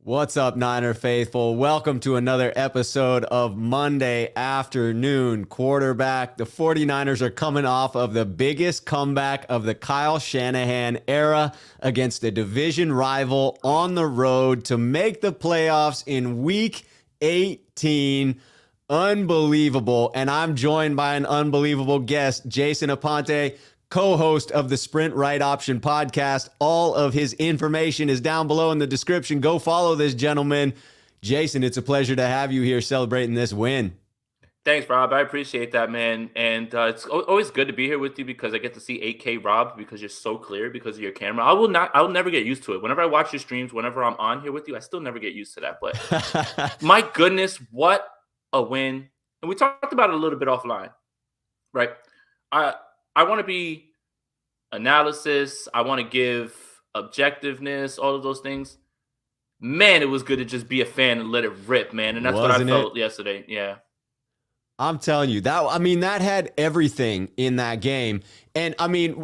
What's up, Niner faithful? Welcome to another episode of Monday Afternoon Quarterback. The 49ers are coming off of the biggest comeback of the Kyle Shanahan era against a division rival on the road to make the playoffs in Week 18. Unbelievable. And I'm joined by an unbelievable guest, Jason Aponte, co-host of the Sprint Right Option podcast. All of his information is down below in the description. Go follow this gentleman. Jason, it's a pleasure to have you here celebrating this win. Thanks, Rob. I appreciate that, man. And it's always good to be here with you because I get to see 8K Rob because you're so clear because of your camera. I'll never get used to it. Whenever I watch your streams, whenever I'm on here with you, I still never get used to that. But my goodness, what a win. And we talked about it a little bit offline, right? I want to be analysis. I want to give objectiveness, all of those things. Man, it was good to just be a fan and let it rip, man. And that's what I felt yesterday. Yeah. I'm telling you, that had everything in that game. And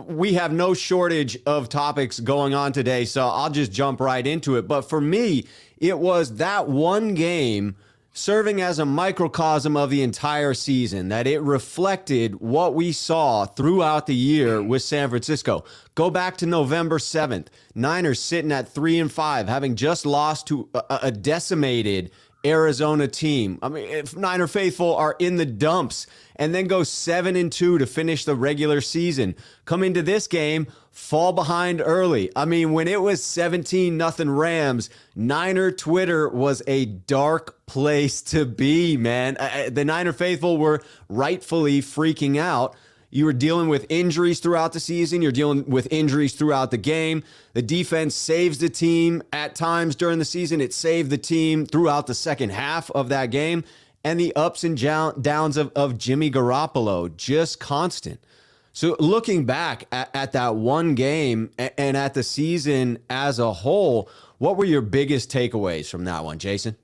we have no shortage of topics going on today, so I'll just jump right into it. But for me, it was that one game serving as a microcosm of the entire season, that it reflected what we saw throughout the year with San Francisco. Go back to November 7th, Niners sitting at 3-5, having just lost to a decimated Arizona team. If Niner faithful are in the dumps, and then go 7-2 to finish the regular season. Come into this game, fall behind early. When it was 17-0 Rams, Niner Twitter was a dark place to be, man. The Niner faithful were rightfully freaking out. You were dealing with injuries throughout the season. You're dealing with injuries throughout the game. The defense saves the team at times during the season. It saved the team throughout the second half of that game. And the ups and downs of Jimmy Garoppolo, just constant. So looking back at that one game and at the season as a whole, what were your biggest takeaways from that one, Jason?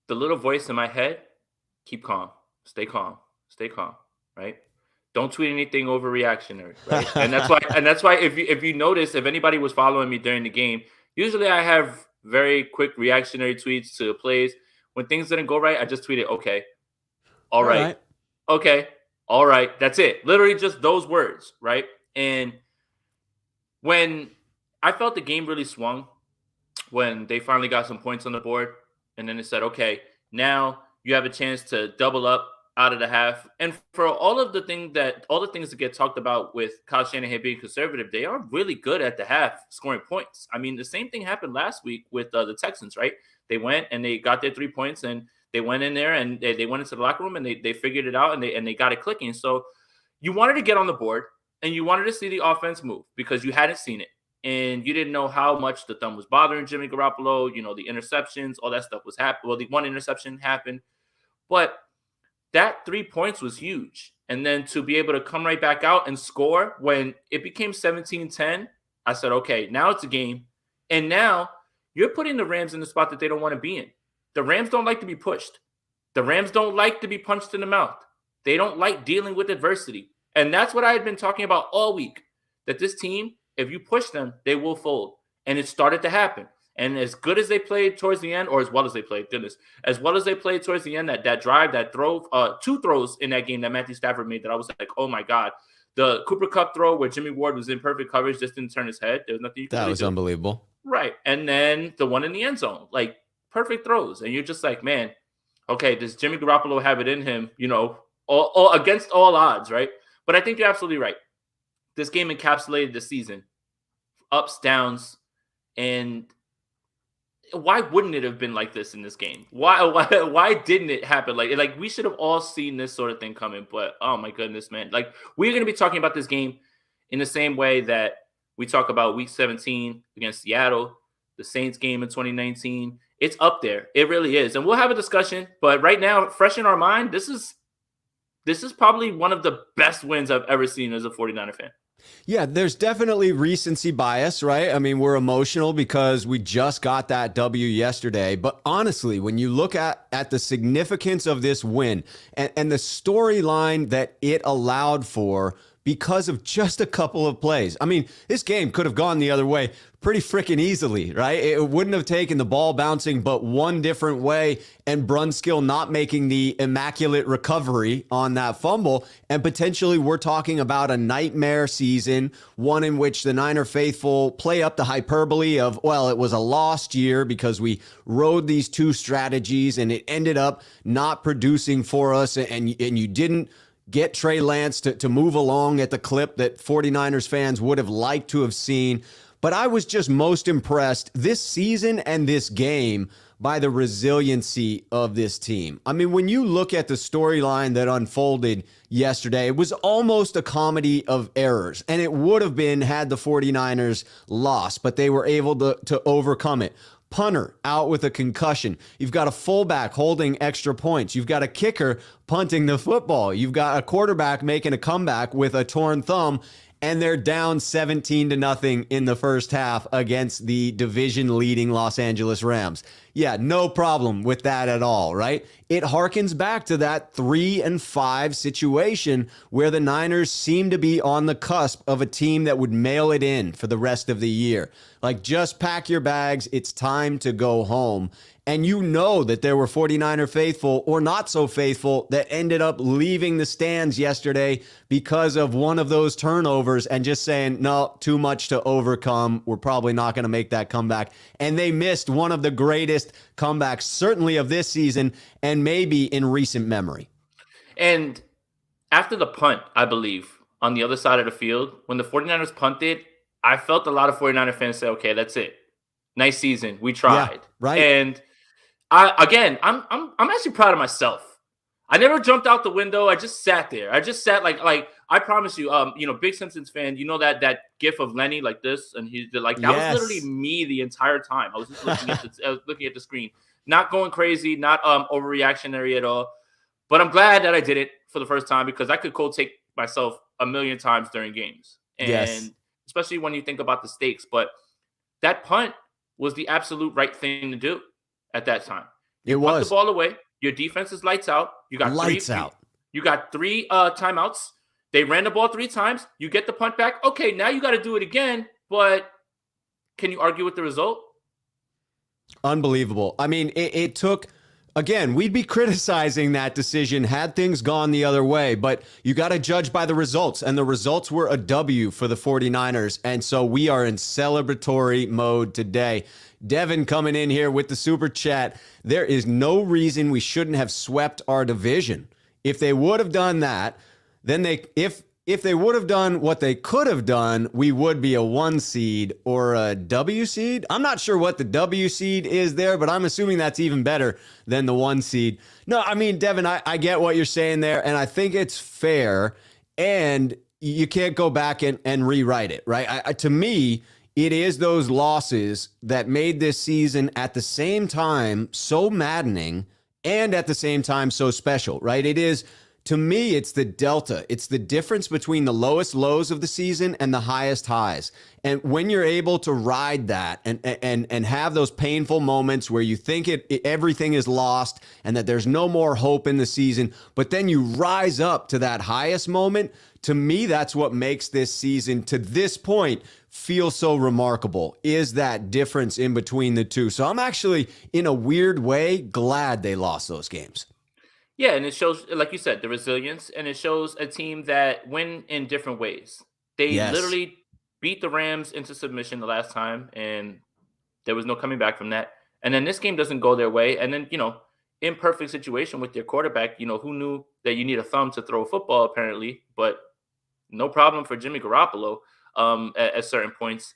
The little voice in my head, keep calm, stay calm, right? Don't tweet anything overreactionary, right? and that's why if you notice, if anybody was following me during the game, usually I have very quick reactionary tweets to plays. When things didn't go right, I just tweeted, okay, all right, okay, all right. That's it. Literally just those words, right? And when I felt the game really swung, when they finally got some points on the board, and then it said, okay, now you have a chance to double up out of the half. And for all the things that get talked about with Kyle Shanahan being conservative, they are really good at the half scoring points. The same thing happened last week with the Texans, right? They went and they got their 3 points and they went in there and they went into the locker room and they figured it out and they got it clicking. So you wanted to get on the board and you wanted to see the offense move because you hadn't seen it. And you didn't know how much the thumb was bothering Jimmy Garoppolo. The interceptions, all that stuff was happening. Well, the one interception happened. But that 3 points was huge. And then to be able to come right back out and score when it became 17-10, I said, okay, now it's a game. And now you're putting the Rams in the spot that they don't want to be in. The Rams don't like to be pushed. The Rams don't like to be punched in the mouth. They don't like dealing with adversity. And that's what I had been talking about all week, that this team, if you push them, they will fold. And it started to happen. And as good as they played towards the end, or as well as they played, as well as they played towards the end, that drive, that throw, 2 throws in that game that Matthew Stafford made that I was like, oh my God. The Cooper Kupp throw where Jimmy Ward was in perfect coverage, just didn't turn his head. There was nothing you could That was unbelievable. Right. And then the one in the end zone, like perfect throws. And you're just like, man, okay, does Jimmy Garoppolo have it in him, all against all odds, right? But I think you're absolutely right. This game encapsulated the season. Ups, downs, and why wouldn't it have been like this in this game? Why didn't it happen? Like we should have all seen this sort of thing coming, but oh my goodness, man. Like we're going to be talking about this game in the same way that we talk about week 17 against Seattle, the Saints game in 2019. It's up there. It really is. And we'll have a discussion, but right now, fresh in our mind, this is probably one of the best wins I've ever seen as a 49er fan. Yeah, there's definitely recency bias, right? We're emotional because we just got that W yesterday. But honestly, when you look at the significance of this win and the storyline that it allowed for because of just a couple of plays. I mean, this game could have gone the other way pretty freaking easily, right? It wouldn't have taken the ball bouncing but one different way and Brunskill not making the immaculate recovery on that fumble. And potentially we're talking about a nightmare season, one in which the Niner faithful play up the hyperbole of, well, it was a lost year because we rode these two strategies and it ended up not producing for us, and you didn't get Trey Lance to move along at the clip that 49ers fans would have liked to have seen. But I was just most impressed this season and this game by the resiliency of this team. I mean, when you look at the storyline that unfolded yesterday, it was almost a comedy of errors, and it would have been had the 49ers lost, but they were able to overcome it. Punter out with a concussion. You've got a fullback holding extra points. You've got a kicker punting the football. You've got a quarterback making a comeback with a torn thumb, and they're down 17-0 in the first half against the division-leading Los Angeles Rams. Yeah, no problem with that at all, right? It harkens back to that 3-5 situation where the Niners seem to be on the cusp of a team that would mail it in for the rest of the year. Like, just pack your bags. It's time to go home. And you know that there were 49er faithful or not so faithful that ended up leaving the stands yesterday because of one of those turnovers and just saying, no, too much to overcome. We're probably not going to make that comeback. And they missed one of the greatest comebacks, certainly of this season and maybe in recent memory. And after the punt, I believe, on the other side of the field, when the 49ers punted, I felt a lot of 49er fans say, okay, that's it. Nice season. We tried. Yeah, right. And I'm actually proud of myself. I never jumped out the window. I just sat there. I just sat like I promise you, big Simpsons fan, you know that gif of Lenny like this, and he's like that was literally me the entire time. I was just looking at the screen, not going crazy, not overreactionary at all. But I'm glad that I did it for the first time because I could cold take myself a million times during games, and especially when you think about the stakes. But that punt was the absolute right thing to do. At that time, you punt the ball away. Your defense is lights out. You got You got three timeouts. They ran the ball 3 times. You get the punt back. Okay, now you got to do it again. But can you argue with the result? Unbelievable. I mean, it took. Again, we'd be criticizing that decision had things gone the other way, but you got to judge by the results, and the results were a W for the 49ers, and so we are in celebratory mode today. Devin coming in here with the super chat. There is no reason we shouldn't have swept our division. If they would have done that, then if they would have done what they could have done, we would be a 1 seed or a W seed. I'm not sure what the W seed is there, but I'm assuming that's even better than the 1 seed. No, I mean, Devin, I get what you're saying there, and I think it's fair, and you can't go back and rewrite it, right? To me, it is those losses that made this season at the same time so maddening and at the same time so special, right? It is. To me, it's the delta. It's the difference between the lowest lows of the season and the highest highs. And when you're able to ride that and have those painful moments where you think everything is lost and that there's no more hope in the season, but then you rise up to that highest moment, to me, that's what makes this season to this point feel so remarkable, is that difference in between the two. So I'm actually, in a weird way, glad they lost those games. Yeah, and it shows, like you said, the resilience, and it shows a team that win in different ways. They literally beat the Rams into submission the last time, and there was no coming back from that. And then this game doesn't go their way. And then, imperfect situation with their quarterback. Who knew that you need a thumb to throw a football, apparently, but no problem for Jimmy Garoppolo at certain points.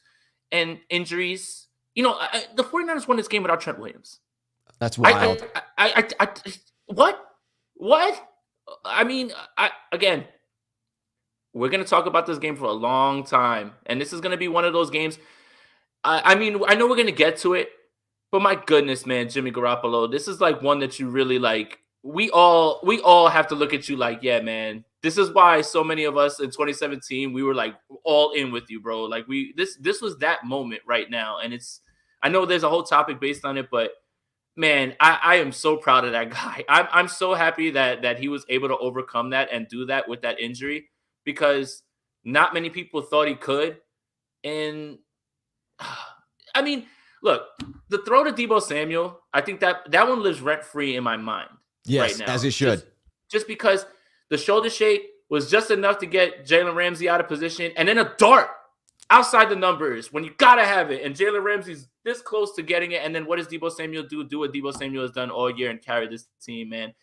And injuries. The 49ers won this game without Trent Williams. That's wild. What? I mean, again, we're going to talk about this game for a long time. And this is going to be one of those games. I mean, I know we're going to get to it. But my goodness, man, Jimmy Garoppolo, this is like one that you really like. We all have to look at you like, yeah, man. This is why so many of us in 2017, we were like all in with you, bro. Like this was that moment right now. And I know there's a whole topic based on it, but man, I am so proud of that guy. I'm so happy that he was able to overcome that and do that with that injury, because Not many people thought he could. And I mean, look, the throw to Deebo Samuel, I think that one lives rent-free in my mind right Yes, now. as it should. Just because the shoulder shake was just enough to get Jalen Ramsey out of position, and then a dart outside the numbers when you got to have it, and Jalen Ramsey's this close to getting it, and then what does Deebo Samuel do? Do what Deebo Samuel has done all year and carry this team, man.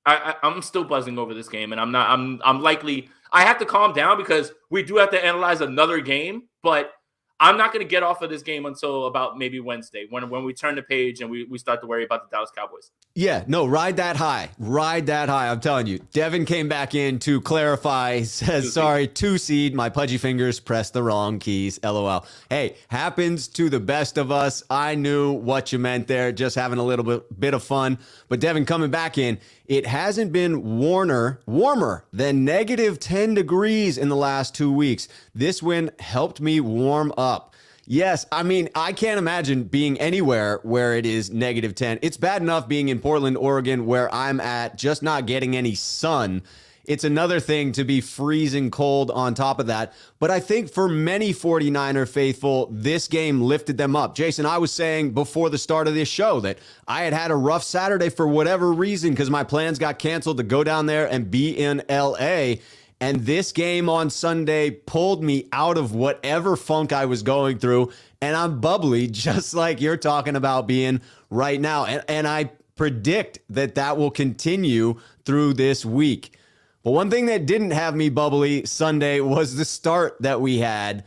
I'm still buzzing over this game, and I'm likely I have to calm down because we do have to analyze another game, but I'm not going to get off of this game until about maybe Wednesday when we turn the page and we start to worry about the Dallas Cowboys. Yeah, no, ride that high. Ride that high. I'm telling you. Devin came back in to clarify. He says, sorry, 2 seed. My pudgy fingers pressed the wrong keys. LOL. Hey, happens to the best of us. I knew what you meant there. Just having a little bit of fun. But Devin coming back in. It hasn't been warmer than negative 10 degrees in the last 2 weeks. This win helped me warm up. Yes, I mean, I can't imagine being anywhere where it is negative 10. It's bad enough being in Portland, Oregon, where I'm at, just not getting any sun. It's another thing to be freezing cold on top of that. But I think for many 49er faithful, this game lifted them up. Jason, I was saying before the start of this show that I had a rough Saturday for whatever reason because my plans got canceled to go down there and be in L.A., and this game on Sunday pulled me out of whatever funk I was going through, and I'm bubbly just like you're talking about being right now. And I predict that will continue through this week. But one thing that didn't have me bubbly Sunday was the start that we had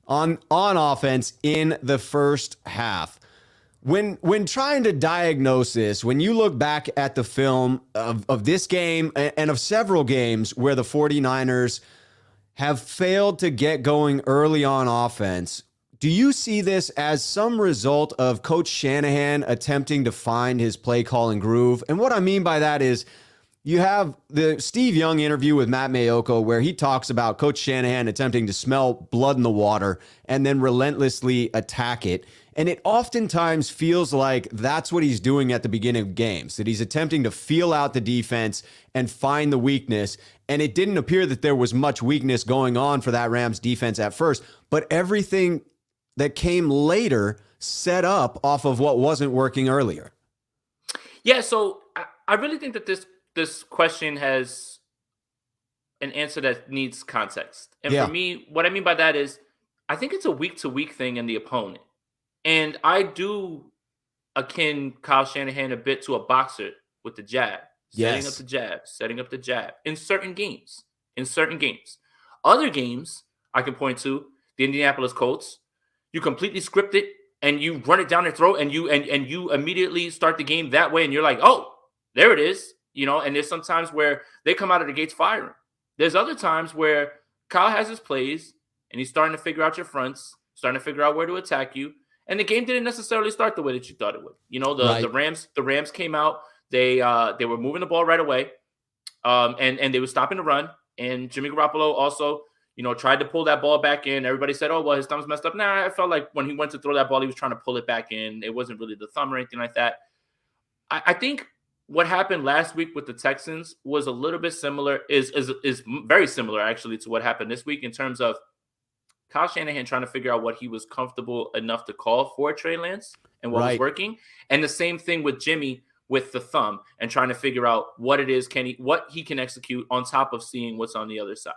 on offense in the first half. When trying to diagnose this, when you look back at the film of this game and of several games where the 49ers have failed to get going early on offense, do you see this as some result of Coach Shanahan attempting to find his play calling groove? And what I mean by that is you have the Steve Young interview with Matt Mayoko where he talks about Coach Shanahan attempting to smell blood in the water and then relentlessly attack it. And it oftentimes feels like that's what he's doing at the beginning of games, that he's attempting to feel out the defense and find the weakness. And it didn't appear that there was much weakness going on for that Rams defense at first, but everything that came later set up off of what wasn't working earlier. Yeah, so I really think that this question has an answer that needs context. And for me, what I mean by that is I think it's a week-to-week thing in the opponent. And I do akin Kyle Shanahan a bit to a boxer with the jab. Setting up the jab in certain games. Other games I can point to, the Indianapolis Colts, you completely script it and you run it down their throat and you immediately start the game that way and you're like, oh, there it is. You know, and there's sometimes where they come out of the gates firing. There's other times where Kyle has his plays and he's starting to figure out your fronts, starting to figure out where to attack you. And the game didn't necessarily start the way that you thought it would. You know, the Rams came out. They were moving the ball right away, and they were stopping the run. And Jimmy Garoppolo also, you know, tried to pull that ball back in. Everybody said, "Oh, well, his thumb's messed up." Nah, I felt like when he went to throw that ball, he was trying to pull it back in. It wasn't really the thumb or anything like that. I think what happened last week with the Texans was a little bit similar. Is very similar actually to what happened this week in terms of Kyle Shanahan trying to figure out what he was comfortable enough to call for Trey Lance and what was working. And the same thing with Jimmy with the thumb and trying to figure out what it is, what he can execute on top of seeing what's on the other side.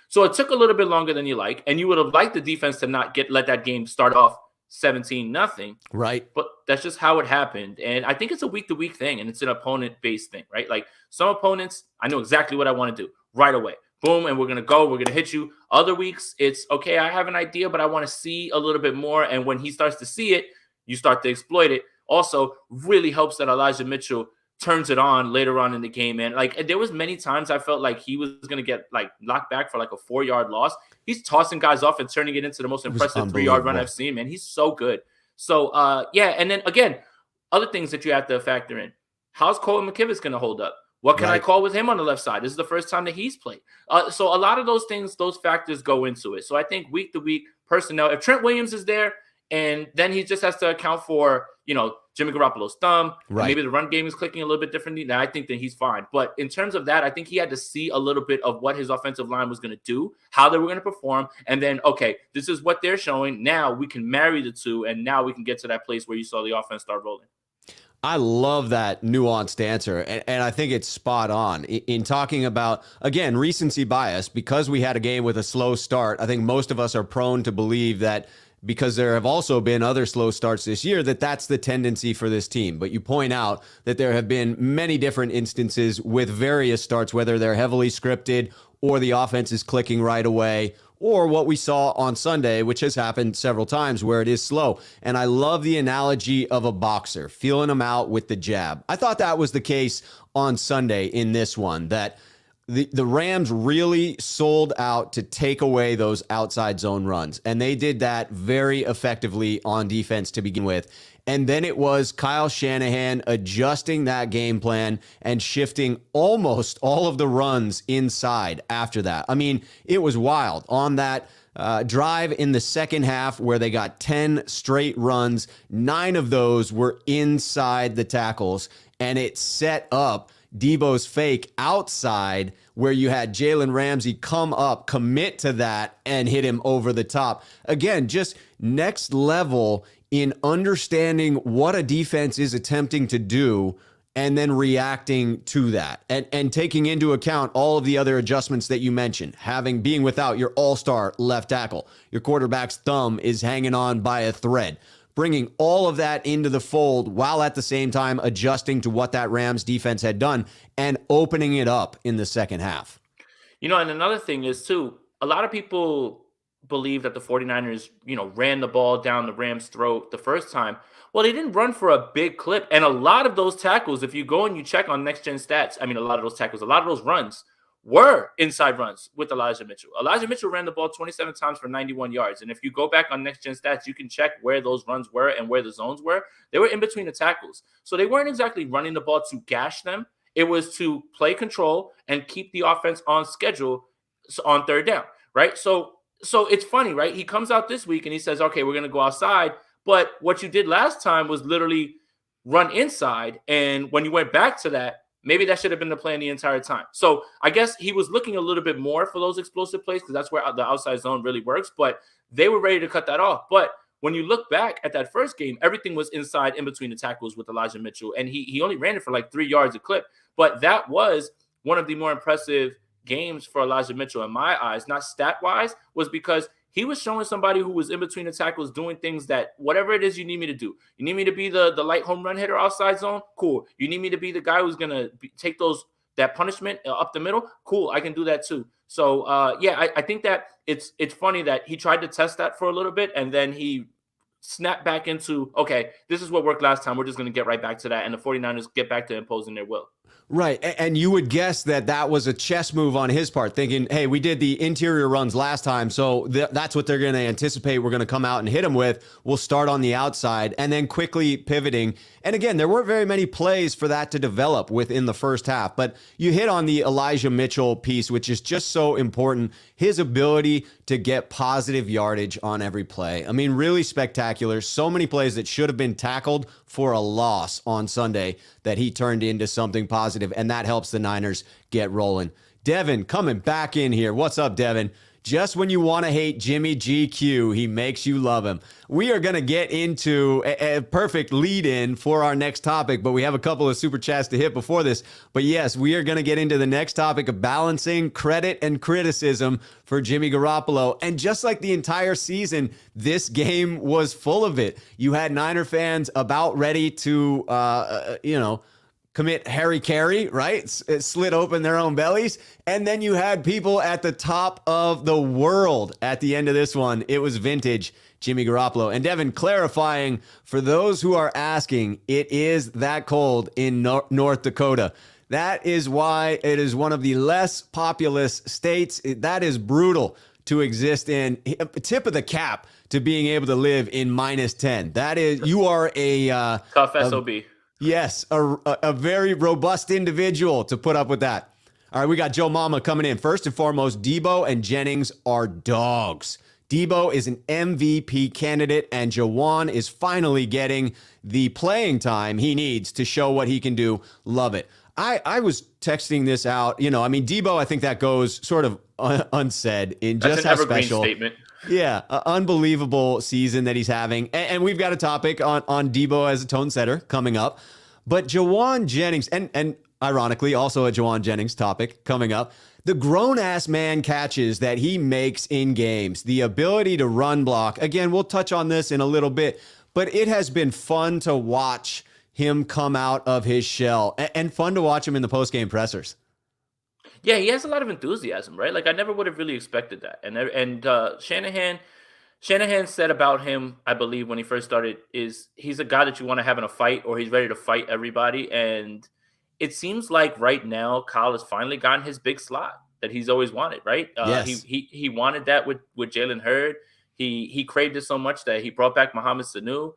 So it took a little bit longer than you like. And you would have liked the defense to not let that game start off 17-0. Right. But that's just how it happened. And I think it's a week-to-week thing and it's an opponent-based thing, right? Like some opponents, I know exactly what I want to do right away. Boom, and we're going to hit you. Other weeks, it's, okay, I have an idea, but I want to see a little bit more. And when he starts to see it, you start to exploit it. Also, really helps that Elijah Mitchell turns it on later on in the game, man. Like, there was many times I felt like he was going to get, like, knocked back for, like, a 4-yard loss. He's tossing guys off and turning it into the most impressive 3-yard run I've seen, man. He's so good. So, yeah, and then, again, other things that you have to factor in. How's Colton McKivitz going to hold up? What can I call with him on the left side? This is the first time that he's played. So a lot of those things, those factors go into it. So I think week to week personnel, if Trent Williams is there and then he just has to account for, you know, Jimmy Garoppolo's thumb, Right. and maybe the run game is clicking a little bit differently, then I think that he's fine. But in terms of that, I think he had to see a little bit of what his offensive line was going to do, how they were going to perform, and then, okay, this is what they're showing. Now we can marry the two, and now we can get to that place where you saw the offense start rolling. I love that nuanced answer, and I think it's spot on in talking about, again, recency bias. Because we had a game with a slow start, I think most of us are prone to believe that because there have also been other slow starts this year, that's the tendency for this team. But you point out that there have been many different instances with various starts, whether they're heavily scripted or the offense is clicking right away, or what we saw on Sunday, which has happened several times where it is slow. And I love the analogy of a boxer, feeling him out with the jab. I thought that was the case on Sunday in this one, that the Rams really sold out to take away those outside zone runs. And they did that very effectively on defense to begin with. And then it was Kyle Shanahan adjusting that game plan and shifting almost all of the runs inside after that. I mean, it was wild. On that drive in the second half where they got 10 straight runs, 9 of those were inside the tackles, and it set up Deebo's fake outside where you had Jalen Ramsey come up, commit to that, and hit him over the top. Again, just next level in understanding what a defense is attempting to do and then reacting to that and taking into account all of the other adjustments that you mentioned, being without your all-star left tackle. Your quarterback's thumb is hanging on by a thread. Bringing all of that into the fold while at the same time adjusting to what that Rams defense had done and opening it up in the second half. And another thing is, too, a lot of people believe that the 49ers, ran the ball down the Rams' throat the first time. Well, they didn't run for a big clip. And a lot of those tackles, if you go and you check on next gen stats, a lot of those runs were inside runs with Elijah Mitchell. Elijah Mitchell ran the ball 27 times for 91 yards. And if you go back on next gen stats, you can check where those runs were and where the zones were. They were in between the tackles. So they weren't exactly running the ball to gash them. It was to play control and keep the offense on schedule on third down, right? So it's funny, right? He comes out this week and he says, okay, we're going to go outside. But what you did last time was literally run inside. And when you went back to that, maybe that should have been the plan the entire time. So I guess he was looking a little bit more for those explosive plays because that's where the outside zone really works. But they were ready to cut that off. But when you look back at that first game, everything was inside in between the tackles with Elijah Mitchell. And he only ran it for like 3 yards a clip. But that was one of the more impressive games for Elijah Mitchell in my eyes, not stat-wise, was because he was showing somebody who was in between the tackles doing things that whatever it is you need me to do. You need me to be the light home run hitter outside zone? Cool. You need me to be the guy who's going to take that punishment up the middle? Cool. I can do that too. So, I think that it's funny that he tried to test that for a little bit and then he snapped back into, okay, this is what worked last time. We're just going to get right back to that. And the 49ers get back to imposing their will. Right. And you would guess that was a chess move on his part, thinking, hey, we did the interior runs last time, so that's what they're going to anticipate we're going to come out and hit them with. We'll start on the outside and then quickly pivoting. And again, there weren't very many plays for that to develop within the first half. But you hit on the Elijah Mitchell piece, which is just so important. His ability to get positive yardage on every play. Really spectacular. So many plays that should have been tackled for a loss on Sunday that he turned into something positive, and that helps the Niners get rolling. Devin coming back in here. What's up, Devin? Just when you want to hate Jimmy GQ, he makes you love him. We are going to get into a perfect lead-in for our next topic, but we have a couple of super chats to hit before this. But yes, we are going to get into the next topic of balancing credit and criticism for Jimmy Garoppolo. And just like the entire season, this game was full of it. You had Niner fans about ready to, commit Harry Carey, right? Slit open their own bellies. And then you had people at the top of the world at the end of this one. It was vintage Jimmy Garoppolo. And Devin, clarifying for those who are asking, it is that cold in North Dakota. That is why it is one of the less populous states. That is brutal to exist in. Tip of the cap to being able to live in -10. That is, you are a tough SOB. Yes, a very robust individual to put up with that. All right, we got Joe Mama coming in. First and foremost, Deebo and Jennings are dogs. Deebo is an MVP candidate, and Jauan is finally getting the playing time he needs to show what he can do. Love it. I was texting this out. Deebo, I think that goes sort of unsaid in just That's an how evergreen special. statement. Yeah, unbelievable season that he's having. And we've got a topic on Deebo as a tone setter coming up. But Jauan Jennings, and ironically, also a Jauan Jennings topic coming up. The grown-ass man catches that he makes in games, the ability to run block. Again, we'll touch on this in a little bit, but it has been fun to watch him come out of his shell and fun to watch him in the post-game pressers. Yeah, he has a lot of enthusiasm, right? Like I never would have really expected that. And Shanahan said about him, I believe, when he first started, is he's a guy that you want to have in a fight, or he's ready to fight everybody. And it seems like right now, Kyle has finally gotten his big slot that he's always wanted, right? Yes. He wanted that with Jalen Hurd. He craved it so much that he brought back Mohamed Sanu.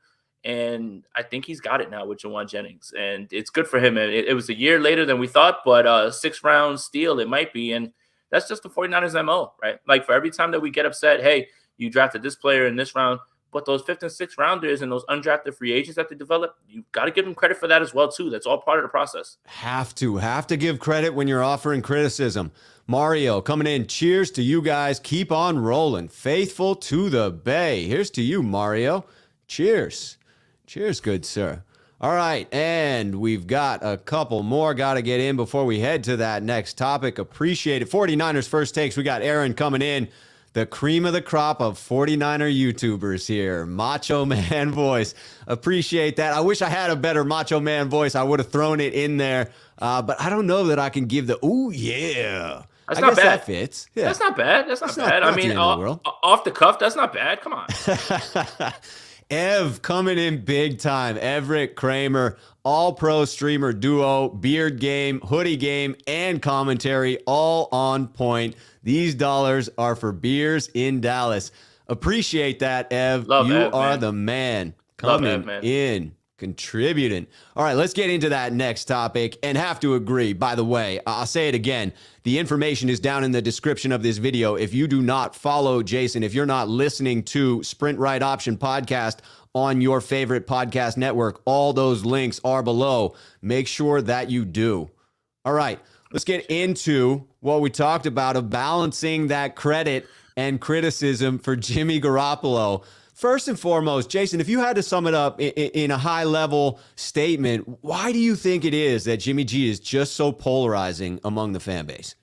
And I think he's got it now with Jauan Jennings. And it's good for him. And it was a year later than we thought, but 6-round steal it might be. And that's just the 49ers MO, right? Like for every time that we get upset, hey, you drafted this player in this round, but those 5th and 6th rounders and those undrafted free agents that they develop, you got to give them credit for that as well, too. That's all part of the process. Have to give credit when you're offering criticism. Mario coming in. Cheers to you guys. Keep on rolling. Faithful to the Bay. Here's to you, Mario. Cheers. Cheers, good sir. All right, and we've got a couple more got to get in before we head to that next topic. Appreciate it. 49ers first takes. We got Aaron coming in. The cream of the crop of 49er YouTubers here. Macho Man voice. Appreciate that. I wish I had a better Macho Man voice. I would have thrown it in there. But I don't know that I can give the, ooh, yeah. That's I not guess bad. that fits. Yeah. That's not bad. That's not bad. not I mean, the end of the world. off the cuff, that's not bad. Come on. Ev coming in big time. Everett Kramer, all-pro streamer duo, beard game, hoodie game, and commentary, all on point. These dollars are for beers in Dallas. Appreciate that, Ev. Love you Ev, are man. the man. Love Coming Ev, man. in, contributing. All right, let's get into that next topic, and have to agree, by the way, I'll say it again. The information is down in the description of this video. If you do not follow Jason, if you're not listening to Sprint Right Option podcast on your favorite podcast network, all those links are below. Make sure that you do. All right, let's get into what we talked about of balancing that credit and criticism for Jimmy Garoppolo. First and foremost, Jason, if you had to sum it up in a high-level statement, why do you think it is that Jimmy G is just so polarizing among the fan base?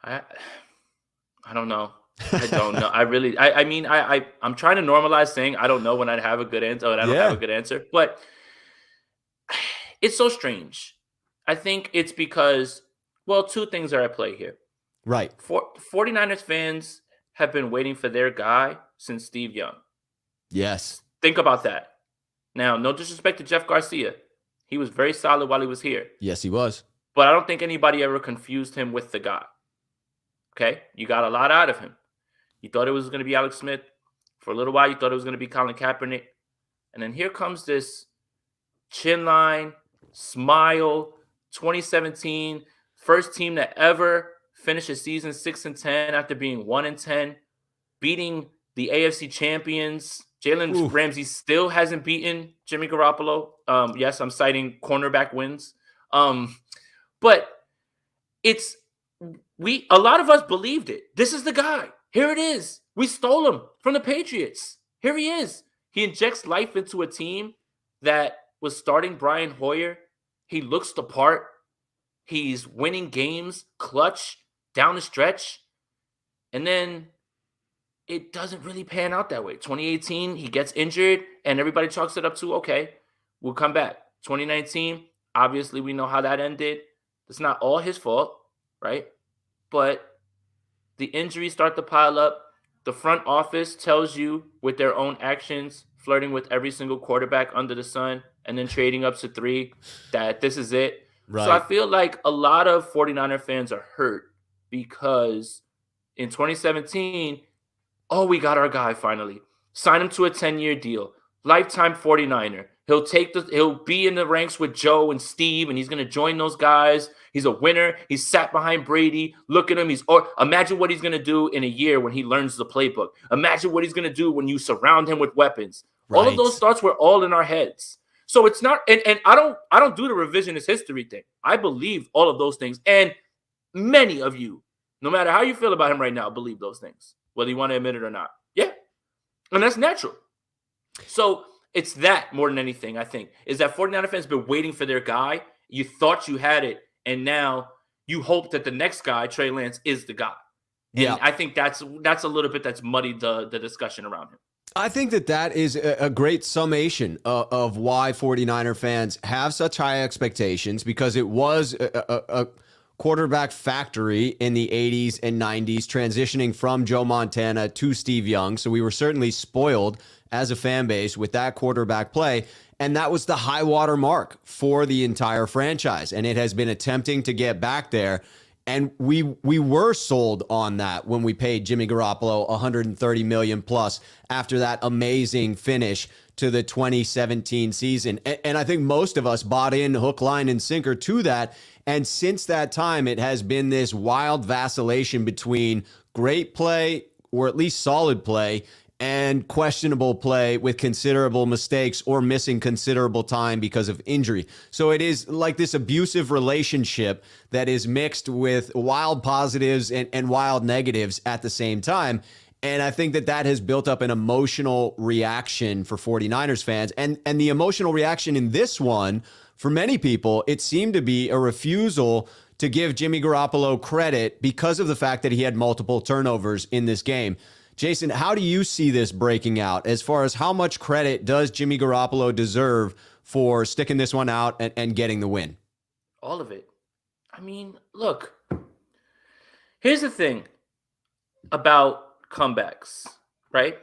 I don't know. I don't know. I'm trying to normalize saying I don't know when I'd have a good answer, and I don't have a good answer. But it's so strange. I think it's because, well, two things are at play here. Right. 49ers fans have been waiting for their guy since Steve Young. Yes. Think about that. Now, no disrespect to Jeff Garcia. He was very solid while he was here. Yes, he was. But I don't think anybody ever confused him with the guy. Okay? You got a lot out of him. You thought it was going to be Alex Smith. For a little while, you thought it was going to be Colin Kaepernick. And then here comes this chin line, smile, 2017, first team that ever finished a season 6-10 after being 1-10, beating the AFC champions. Jalen Ramsey still hasn't beaten Jimmy Garoppolo. Yes, I'm citing cornerback wins. But a lot of us believed it. This is the guy. Here it is. We stole him from the Patriots. Here he is. He injects life into a team that was starting Brian Hoyer. He looks the part. He's winning games, clutch, down the stretch. And then it doesn't really pan out that way. 2018, he gets injured, and everybody chalks it up to, okay, we'll come back. 2019, obviously we know how that ended. It's not all his fault, right? But the injuries start to pile up. The front office tells you with their own actions, flirting with every single quarterback under the sun, and then trading up to 3, that this is it. Right. So I feel like a lot of 49er fans are hurt because in 2017, we got our guy finally. Sign him to a 10-year deal. Lifetime 49er. He'll be in the ranks with Joe and Steve, and he's going to join those guys. He's a winner. He's sat behind Brady. Look at him. Imagine what he's going to do in a year when he learns the playbook. Imagine what he's going to do when you surround him with weapons. Right. All of those thoughts were all in our heads. So it's not, and I don't do the revisionist history thing. I believe all of those things. And many of you, no matter how you feel about him right now, believe those things, whether you want to admit it or not. Yeah. And that's natural. So it's that more than anything, I think, is that 49er fans been waiting for their guy. You thought you had it, and now you hope that the next guy, Trey Lance, is the guy. And yeah. I think that's a little bit that's muddied the discussion around him. I think that is a great summation of why 49er fans have such high expectations, because it was a quarterback factory in the 80s and 90s, transitioning from Joe Montana to Steve Young. So we were certainly spoiled as a fan base with that quarterback play. And that was the high water mark for the entire franchise. And it has been attempting to get back there. And we were sold on that when we paid Jimmy Garoppolo $130 million plus after that amazing finish to the 2017 season. And I think most of us bought in hook, line, and sinker to that. And since that time, it has been this wild vacillation between great play, or at least solid play, and questionable play with considerable mistakes or missing considerable time because of injury. So it is like this abusive relationship that is mixed with wild positives and wild negatives at the same time. And I think that has built up an emotional reaction for 49ers fans. And the emotional reaction in this one, for many people, it seemed to be a refusal to give Jimmy Garoppolo credit because of the fact that he had multiple turnovers in this game. Jason, how do you see this breaking out as far as how much credit does Jimmy Garoppolo deserve for sticking this one out and getting the win? All of it. I mean, look, here's the thing about comebacks, right?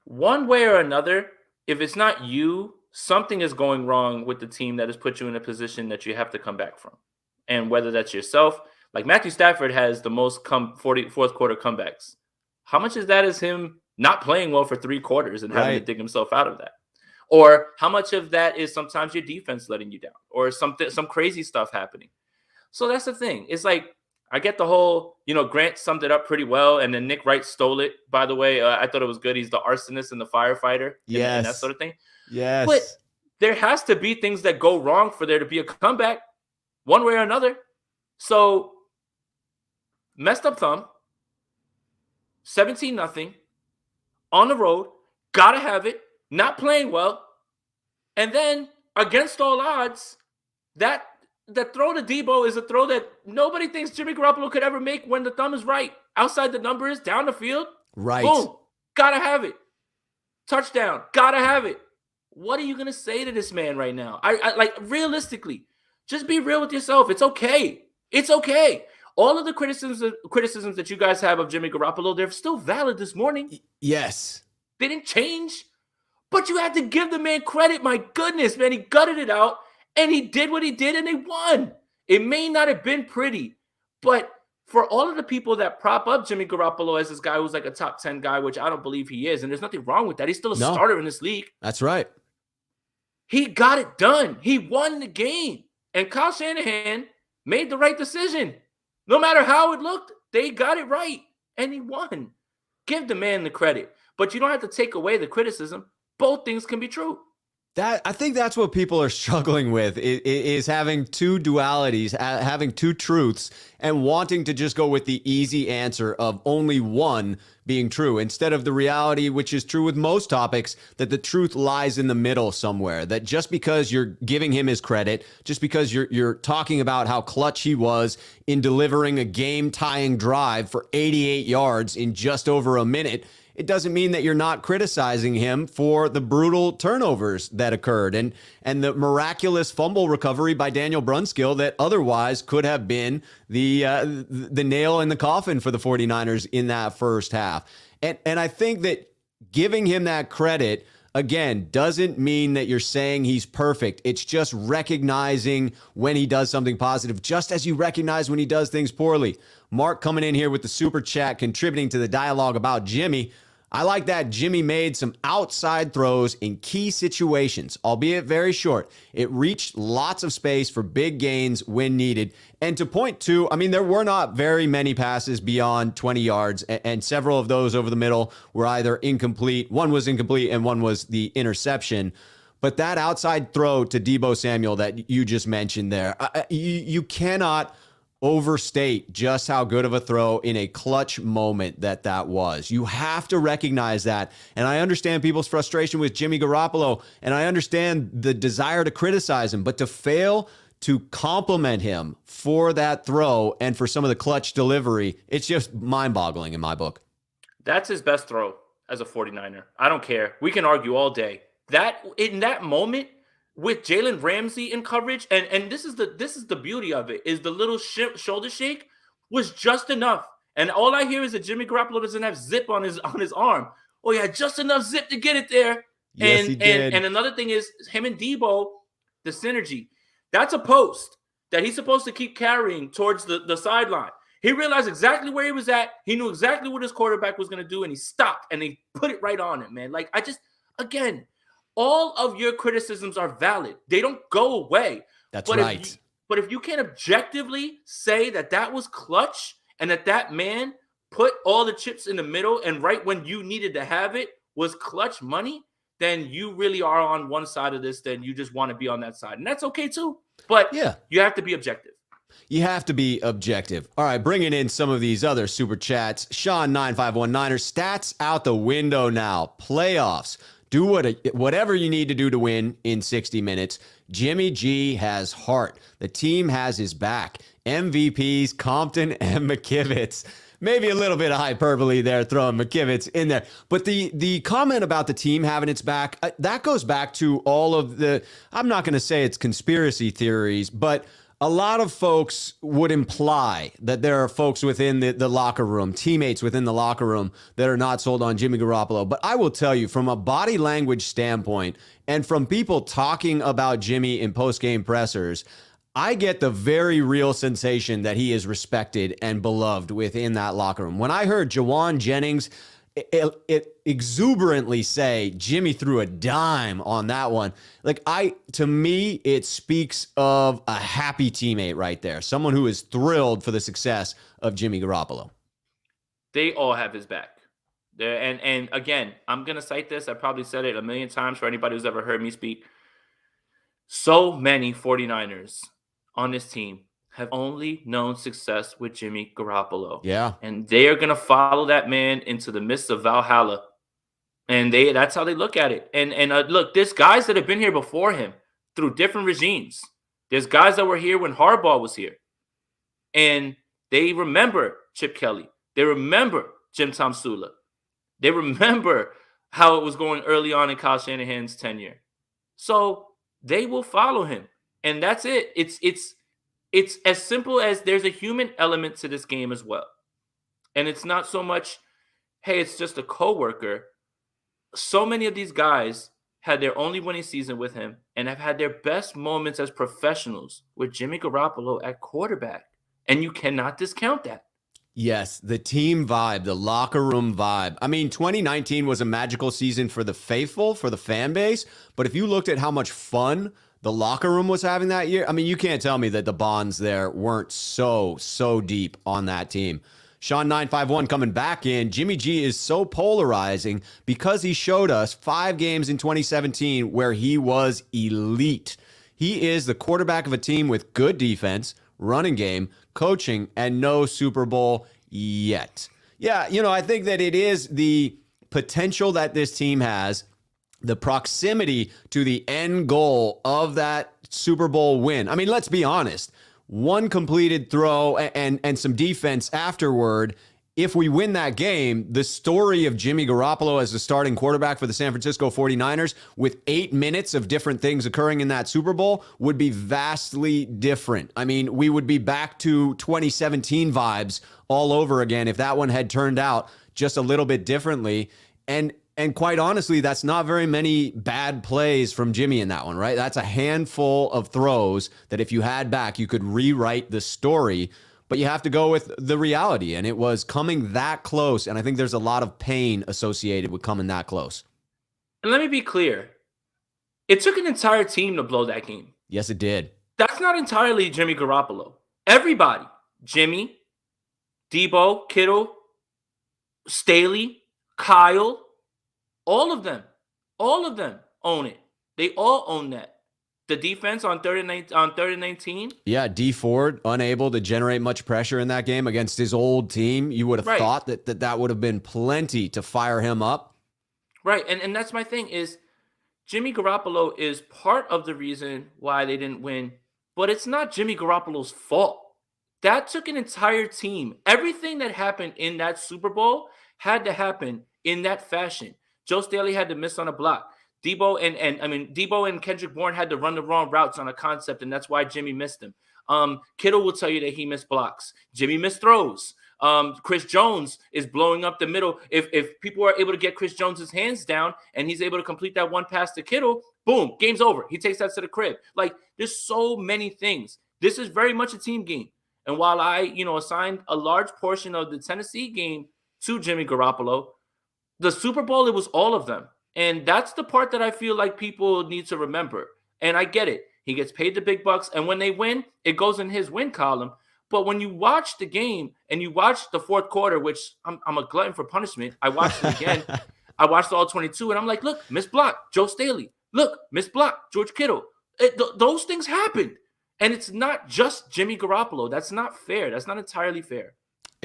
One way or another, if it's not you, something is going wrong with the team that has put you in a position that you have to come back from. And whether that's yourself, like Matthew Stafford has the most fourth quarter comebacks. How much of that is him not playing well for 3 quarters and having to dig himself out of that? Or how much of that is sometimes your defense letting you down, or some crazy stuff happening? So that's the thing. It's like, I get the whole, Grant summed it up pretty well, and then Nick Wright stole it, by the way. I thought it was good. He's the arsonist and the firefighter, and that sort of thing. Yes. But there has to be things that go wrong for there to be a comeback one way or another. So, messed up thumb, 17-0, on the road, gotta have it, not playing well, and then against all odds, that throw to Deebo is a throw that nobody thinks Jimmy Garoppolo could ever make when the thumb is right. Outside the numbers, down the field, right? Boom, gotta have it. Touchdown, gotta have it. What are you gonna say to this man right now? I like, realistically, just be real with yourself. It's okay. It's okay. All of the criticisms that you guys have of Jimmy Garoppolo, they're still valid this morning. Yes. They didn't change. But you had to give the man credit. My goodness, man. He gutted it out, and he did what he did, and they won. It may not have been pretty, but for all of the people that prop up Jimmy Garoppolo as this guy who's like a top 10 guy, which I don't believe he is, and there's nothing wrong with that. He's still a starter in this league. That's right. He got it done. He won the game. And Kyle Shanahan made the right decision. No matter how it looked, they got it right, and he won. Give the man the credit, but you don't have to take away the criticism. Both things can be true. I think that's what people are struggling with is having two dualities, having two truths, and wanting to just go with the easy answer of only one being true instead of the reality, which is true with most topics, that the truth lies in the middle somewhere. That just because you're giving him his credit, just because you're talking about how clutch he was in delivering a game-tying drive for 88 yards in just over a minute, it doesn't mean that you're not criticizing him for the brutal turnovers that occurred and the miraculous fumble recovery by Daniel Brunskill that otherwise could have been the nail in the coffin for the 49ers in that first half. And I think that giving him that credit, again, doesn't mean that you're saying he's perfect. It's just recognizing when he does something positive, just as you recognize when he does things poorly. Mark coming in here with the super chat, contributing to the dialogue about Jimmy. I like that Jimmy made some outside throws in key situations, albeit very short. It reached lots of space for big gains when needed. And to point to, I mean, there were not very many passes beyond 20 yards, and several of those over the middle were either incomplete. One was incomplete and one was the interception. But that outside throw to Deebo Samuel that you just mentioned there, you cannot overstate just how good of a throw in a clutch moment that was. You have to recognize that. And I understand people's frustration with Jimmy Garoppolo, and I understand the desire to criticize him, but to fail to compliment him for that throw and for some of the clutch delivery, it's just mind-boggling in my book. That's his best throw as a 49er. I don't care. We can argue all day. That in that moment, with Jalen Ramsey in coverage, and this is the beauty of it, is the little shoulder shake was just enough. And all I hear is that Jimmy Garoppolo doesn't have zip on his arm. Oh yeah, just enough zip to get it there. Yes, he did. And another thing is him and Deebo, the synergy. That's a post that he's supposed to keep carrying towards the sideline. He realized exactly where he was at. He knew exactly what his quarterback was going to do, and he stopped and he put it right on it, man. Like again. All of your criticisms are valid. They don't go away. That's right. But if you can't objectively say that was clutch and that man put all the chips in the middle and right when you needed to have it was clutch money, then you really are on one side of this. Then you just want to be on that side. And that's okay too. But yeah, you have to be objective. You have to be objective. All right, bringing in some of these other super chats. Sean9519er, stats out the window now. Playoffs. Do whatever you need to do to win in 60 minutes. Jimmy G has heart. The team has his back. MVPs, Compton and McKivitz. Maybe a little bit of hyperbole there, throwing McKivitz in there. But the comment about the team having its back, that goes back to all of the, I'm not going to say it's conspiracy theories, but a lot of folks would imply that there are folks within the locker room, teammates within the locker room that are not sold on Jimmy Garoppolo. But I will tell you, from a body language standpoint and from people talking about Jimmy in post-game pressers, I get the very real sensation that he is respected and beloved within that locker room. When I heard Jauan Jennings it exuberantly say Jimmy threw a dime on that one. To me, it speaks of a happy teammate right there. Someone who is thrilled for the success of Jimmy Garoppolo. They all have his back. And again, I'm going to cite this. I probably said it a million times for anybody who's ever heard me speak. So many 49ers on this team have only known success with Jimmy Garoppolo. Yeah. And they are going to follow that man into the midst of Valhalla. And that's how they look at it. And look, there's guys that have been here before him through different regimes. There's guys that were here when Harbaugh was here. And they remember Chip Kelly. They remember Jim Tomsula. They remember how it was going early on in Kyle Shanahan's tenure. So they will follow him. And that's it. It's as simple as there's a human element to this game as well. And it's not so much, hey, it's just a coworker. So many of these guys had their only winning season with him and have had their best moments as professionals with Jimmy Garoppolo at quarterback. And you cannot discount that. Yes, the team vibe, the locker room vibe. I mean, 2019 was a magical season for the faithful, for the fan base. But if you looked at how much fun the locker room was having that year, I mean, you can't tell me that the bonds there weren't so deep on that team. Sean951 coming back in. Jimmy G is so polarizing because he showed us 5 games in 2017 where he was elite. He is the quarterback of a team with good defense, running game, coaching, and no Super Bowl yet. Yeah, I think that it is the potential that this team has, the proximity to the end goal of that Super Bowl win. I mean, let's be honest. One completed throw and some defense afterward. If we win that game, the story of Jimmy Garoppolo as the starting quarterback for the San Francisco 49ers with 8 minutes of different things occurring in that Super Bowl would be vastly different. I mean, we would be back to 2017 vibes all over again if that one had turned out just a little bit differently. And quite honestly, that's not very many bad plays from Jimmy in that one, right? That's a handful of throws that if you had back, you could rewrite the story. but you have to go with the reality. And it was coming that close. And I think there's a lot of pain associated with coming that close. And let me be clear. It took an entire team to blow that game. Yes, it did. That's not entirely Jimmy Garoppolo. Everybody, Jimmy, Deebo, Kittle, Staley, Kyle, all of them own it. They all own that. The defense on third and 19. Yeah, D Ford unable to generate much pressure in that game against his old team. You would have thought that would have been plenty to fire him up. Right, and that's my thing is Jimmy Garoppolo is part of the reason why they didn't win, but it's not Jimmy Garoppolo's fault. That took an entire team. Everything that happened in that Super Bowl had to happen in that fashion. Joe Staley had to miss on a block. Deebo and Kendrick Bourne had to run the wrong routes on a concept, and that's why Jimmy missed them. Kittle will tell you that he missed blocks. Jimmy missed throws. Chris Jones is blowing up the middle. If people are able to get Chris Jones's hands down and he's able to complete that one pass to Kittle, boom, game's over. He takes that to the crib. Like, there's so many things. This is very much a team game. And while I, assigned a large portion of the Tennessee game to Jimmy Garoppolo, the Super Bowl, it was all of them. And that's the part that I feel like people need to remember. And I get it. He gets paid the big bucks. And when they win, it goes in his win column. But when you watch the game and you watch the fourth quarter, which I'm a glutton for punishment, I watched it again. I watched all 22, and I'm like, look, missed block, Joe Staley. Look, missed block, George Kittle. Those things happened. And it's not just Jimmy Garoppolo. That's not fair. That's not entirely fair.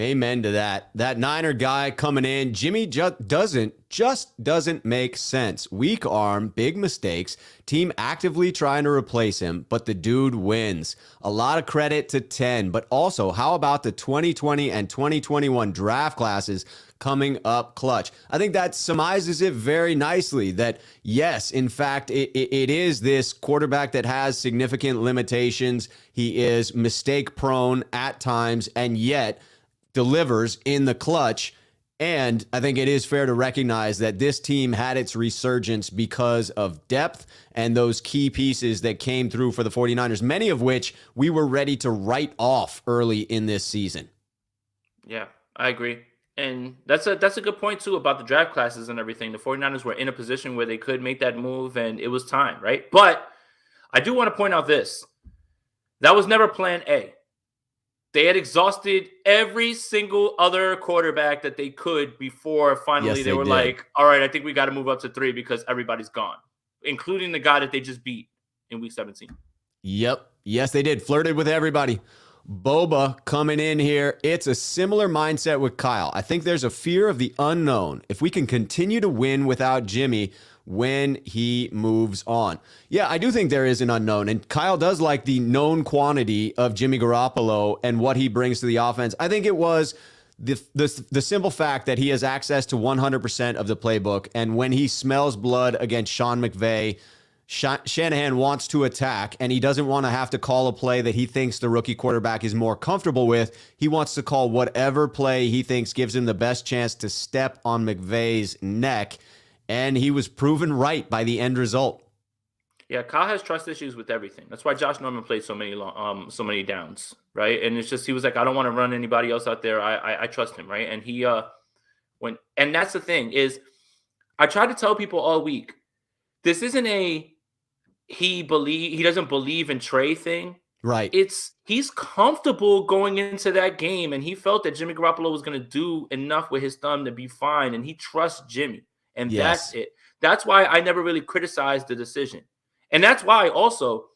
Amen to that. That Niner guy coming in, Jimmy just doesn't make sense. Weak arm, big mistakes, team actively trying to replace him, but the dude wins. A lot of credit to 10, but also how about the 2020 and 2021 draft classes coming up clutch? I think that surmises it very nicely that, yes, in fact, it is this quarterback that has significant limitations. He is mistake prone at times, and yet delivers in the clutch. And I think it is fair to recognize that this team had its resurgence because of depth and those key pieces that came through for the 49ers, many of which we were ready to write off early in this season. Yeah, I agree. And that's a good point, too, about the draft classes and everything. The 49ers were in a position where they could make that move, and it was time, right? But I do want to point out this. That was never plan A. They had exhausted every single other quarterback that they could before finally they were like, all right, I think we got to move up to 3 because everybody's gone, including the guy that they just beat in week 17. Yep. Yes, they did. Flirted with everybody. Boba coming in here. It's a similar mindset with Kyle. I think there's a fear of the unknown. If we can continue to win without Jimmy when he moves on. Yeah, I do think there is an unknown, and Kyle does like the known quantity of Jimmy Garoppolo and what he brings to the offense. I think it was the simple fact that he has access to 100% of the playbook, and when he smells blood against Sean McVay, Shanahan wants to attack, and he doesn't want to have to call a play that he thinks the rookie quarterback is more comfortable with. He wants to call whatever play he thinks gives him the best chance to step on McVay's neck. And he was proven right by the end result. Yeah, Kyle has trust issues with everything. That's why Josh Norman played so many downs, right? And it's just he was like, I don't want to run anybody else out there. I trust him, right? And he and that's the thing is, I tried to tell people all week, this isn't a he doesn't believe in Trey thing. Right. He's comfortable going into that game, and he felt that Jimmy Garoppolo was going to do enough with his thumb to be fine, and he trusts Jimmy. And that's it. That's why I never really criticized the decision. And that's why also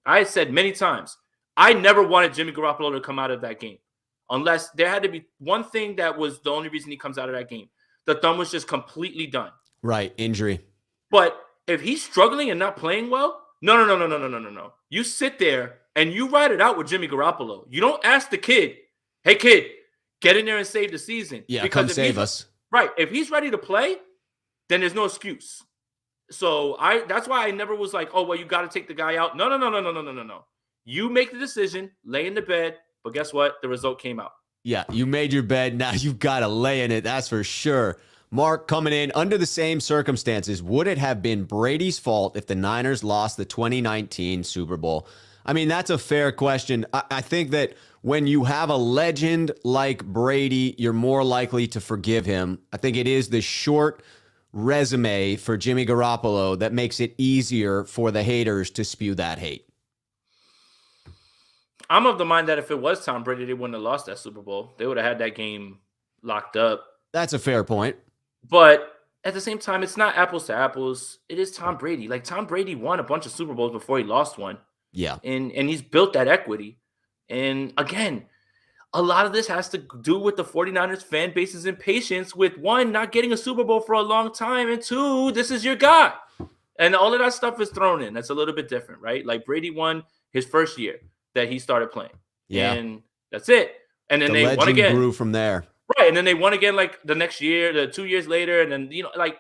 I said many times, I never wanted Jimmy Garoppolo to come out of that game unless there had to be one thing that was the only reason he comes out of that game. The thumb was just completely done. Right. Injury. But if he's struggling and not playing well, no. You sit there and you ride it out with Jimmy Garoppolo. You don't ask the kid, hey, kid, get in there and save the season. Yeah, because come save us. Right. If he's ready to play, then there's no excuse. So that's why I never was like, oh, well, you got to take the guy out. No. You make the decision, lay in the bed, but guess what? The result came out. Yeah, you made your bed. Now you've got to lay in it. That's for sure. Mark coming in under the same circumstances. Would it have been Brady's fault if the Niners lost the 2019 Super Bowl? I mean, that's a fair question. I think that when you have a legend like Brady, you're more likely to forgive him. I think it is the short resume for Jimmy Garoppolo that makes it easier for the haters to spew that hate. I'm of the mind that if it was Tom Brady, they wouldn't have lost that Super Bowl. They would have had that game locked up. That's a fair point. But at the same time, it's not apples to apples. It is Tom Brady. Like, Tom Brady won a bunch of Super Bowls before he lost one. Yeah. And he's built that equity. And again, a lot of this has to do with the 49ers fan base's impatience with, one, not getting a Super Bowl for a long time, and two, this is your guy. And all of that stuff is thrown in. That's a little bit different, right? Like, Brady won his first year that he started playing. Yeah. And that's it. And then The they won again. Grew from there. Right. And then they won again like the next year, the 2 years later. And then, like,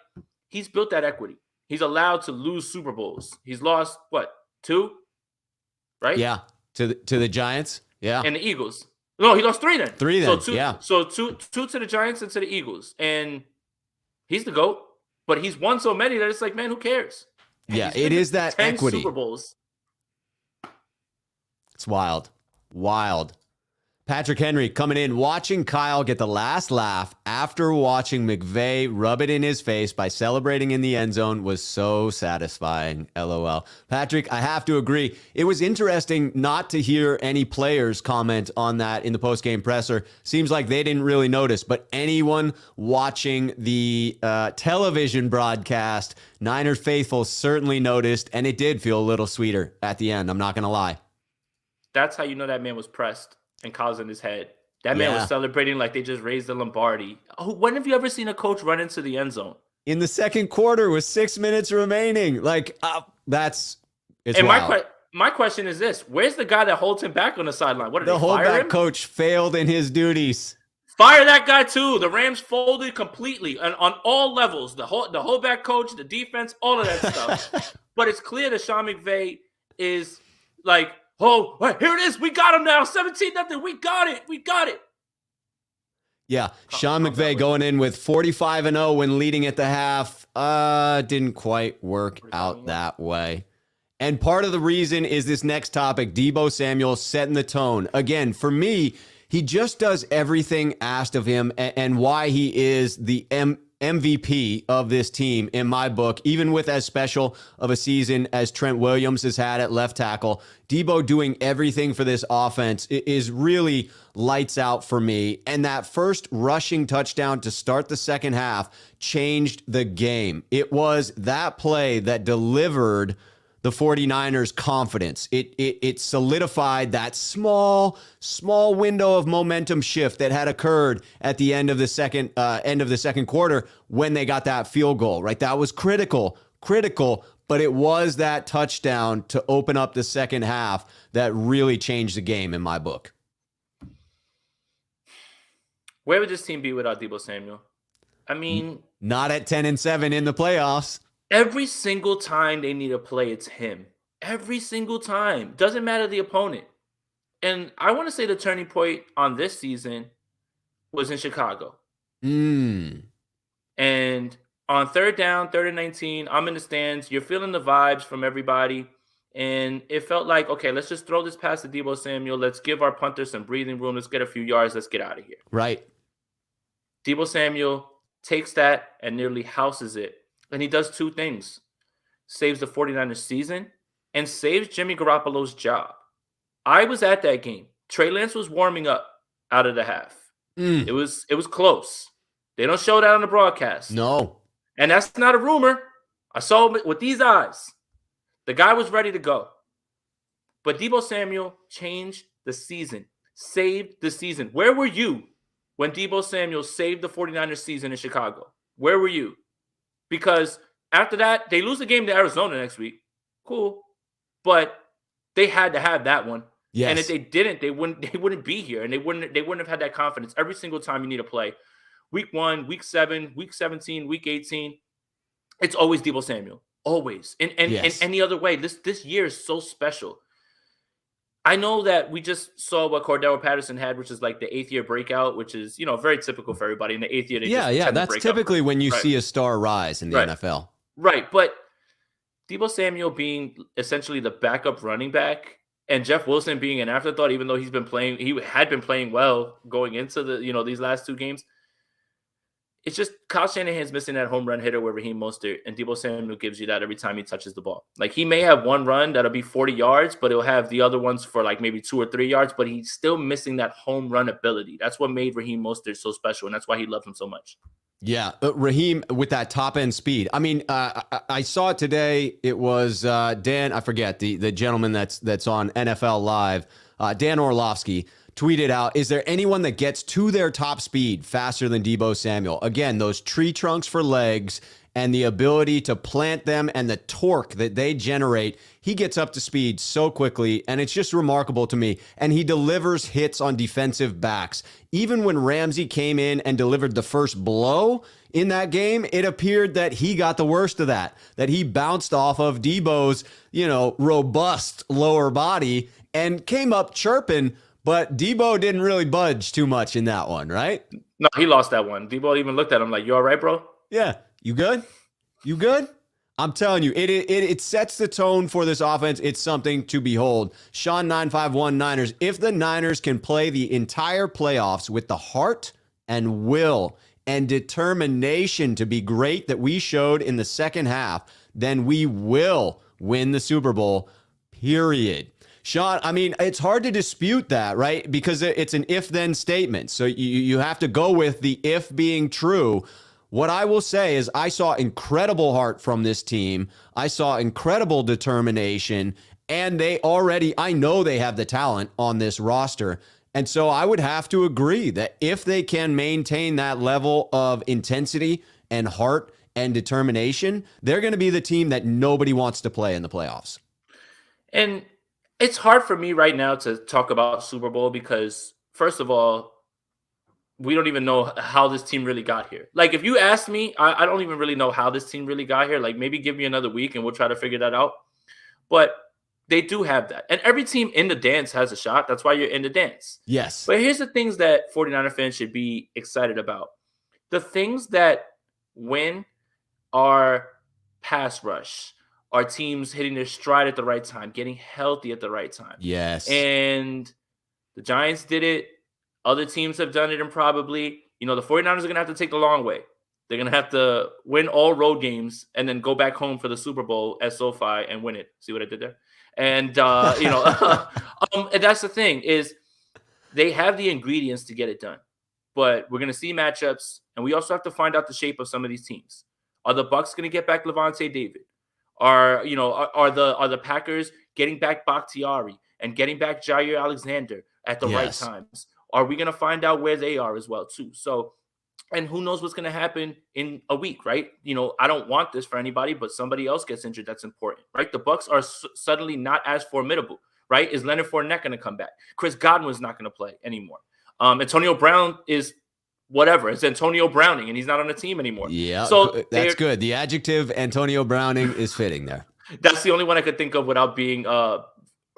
he's built that equity. He's allowed to lose Super Bowls. He's lost, what, 2? Right? Yeah. To the Giants. Yeah. And the Eagles. No, he lost 3 then. 3 then. So yeah. So two to the Giants and to the Eagles. And he's the GOAT. But he's won so many that it's like, man, who cares? Yeah, it is that 10 equity. Super Bowls. It's wild. Wild. Patrick Henry coming in, watching Kyle get the last laugh after watching McVay rub it in his face by celebrating in the end zone was so satisfying. LOL. Patrick, I have to agree. It was interesting not to hear any players comment on that in the postgame presser. Seems like they didn't really notice, but anyone watching the television broadcast, Niners faithful certainly noticed, and it did feel a little sweeter at the end. I'm not going to lie. That's how you know that man was pressed and Kyle's in his head. That man was celebrating like they just raised the Lombardi. Oh, when have you ever seen a coach run into the end zone? In the second quarter with 6 minutes remaining. Like, it's and wild. my question is this. Where's the guy that holds him back on the sideline? What did the they fire holdback him? coach failed in his duties. Fire that guy too. The Rams folded completely and on all levels. The holdback coach, the defense, all of that stuff. But it's clear that Sean McVay is like, oh, here it is. We got him now. 17-0. We got it. We got it. Yeah. Sean McVay going in with 45-0 when leading at the half. Didn't quite work out that way. And part of the reason is this next topic, Deebo Samuel setting the tone. Again, for me, he just does everything asked of him and why he is the MVP of this team in my book, even with as special of a season as Trent Williams has had at left tackle. Deebo doing everything for this offense is really lights out for me. And that first rushing touchdown to start the second half changed the game. It was that play that delivered the 49ers confidence. It solidified that small window of momentum shift that had occurred at the end of the second quarter when they got that field goal, right? That was critical, but it was that touchdown to open up the second half that really changed the game in my book. Where would this team be without Deebo Samuel? I mean, not at 10-7 in the playoffs. Every single time they need a play, it's him. Every single time. Doesn't matter the opponent. And I want to say the turning point on this season was in Chicago. And on third down, 3rd and 19, I'm in the stands. You're feeling the vibes from everybody. And it felt like, okay, let's just throw this pass to Deebo Samuel. Let's give our punter some breathing room. Let's get a few yards. Let's get out of here. Right. Deebo Samuel takes that and nearly houses it. And he does 2 things. Saves the 49ers season and saves Jimmy Garoppolo's job. I was at that game. Trey Lance was warming up out of the half. It was close. They don't show that on the broadcast. No. And that's not a rumor. I saw it with these eyes. The guy was ready to go. But Deebo Samuel changed the season. Saved the season. Where were you when Deebo Samuel saved the 49ers season in Chicago? Where were you? Because after that, they lose the game to Arizona next week. Cool. But they had to have that one. Yes. And if they didn't, they wouldn't be here. And they wouldn't have had that confidence every single time you need a play. Week 1, week 7, week 17, week 18. It's always Deebo Samuel. Always. And any other way. This year is so special. I know that we just saw what Cordell Patterson had, which is like the 8th year breakout, which is, very typical for everybody. In the 8th year, that's typically when you see a star rise in the NFL. Right, but Deebo Samuel being essentially the backup running back and Jeff Wilson being an afterthought, even though he had been playing well going into these last 2 games. It's just Kyle Shanahan's missing that home run hitter with Raheem Mostert, and Deebo Samuel gives you that every time he touches the ball. Like, he may have one run that'll be 40 yards, but he'll have the other ones for like maybe 2 or 3 yards, but he's still missing that home run ability. That's what made Raheem Mostert so special, and that's why he loved him so much. Yeah, Raheem with that top end speed. I mean, I saw it today. It was Dan, I forget, the gentleman that's on NFL Live, Dan Orlovsky, tweeted out, is there anyone that gets to their top speed faster than Deebo Samuel? Again, those tree trunks for legs and the ability to plant them and the torque that they generate. He gets up to speed so quickly, and it's just remarkable to me. And he delivers hits on defensive backs. Even when Ramsey came in and delivered the first blow in that game, it appeared that he got the worst of that he bounced off of Deebo's, robust lower body and came up chirping. But Deebo didn't really budge too much in that one, right? No, he lost that one. Deebo even looked at him like, you all right, bro? Yeah. You good? You good? I'm telling you, it sets the tone for this offense. It's something to behold. Sean 951 Niners, if the Niners can play the entire playoffs with the heart and will and determination to be great that we showed in the second half, then we will win the Super Bowl, period. Sean, I mean, it's hard to dispute that, right? Because it's an if-then statement. So you have to go with the if being true. What I will say is I saw incredible heart from this team. I saw incredible determination, and I know they have the talent on this roster. And so I would have to agree that if they can maintain that level of intensity and heart and determination, they're going to be the team that nobody wants to play in the playoffs. And it's hard for me right now to talk about Super Bowl because, first of all, we don't even know how this team really got here. Like, if you ask me, I don't even really know how this team really got here. Like, maybe give me another week and we'll try to figure that out. But they do have that. And every team in the dance has a shot. That's why you're in the dance. Yes. But here's the things that 49er fans should be excited about. The things that win are pass rush, are teams hitting their stride at the right time, getting healthy at the right time. Yes. And the Giants did it. Other teams have done it, and probably, the 49ers are going to have to take the long way. They're going to have to win all road games and then go back home for the Super Bowl at SoFi and win it. See what I did there? And, and that's the thing is they have the ingredients to get it done. But we're going to see matchups, and we also have to find out the shape of some of these teams. Are the Bucs going to get back Levante David? Are the Packers getting back Bakhtiari and getting back Jair Alexander at the right times? Are we going to find out where they are as well, too? So, and who knows what's going to happen in a week, right? I don't want this for anybody, but somebody else gets injured. That's important, right? The Bucs are suddenly not as formidable, right? Is Leonard Fournette going to come back? Chris Godwin's not going to play anymore. Antonio Brown is whatever. It's Antonio Browning, and he's not on the team anymore. Yeah, so that's good. The adjective Antonio Browning is fitting there. That's the only one I could think of without being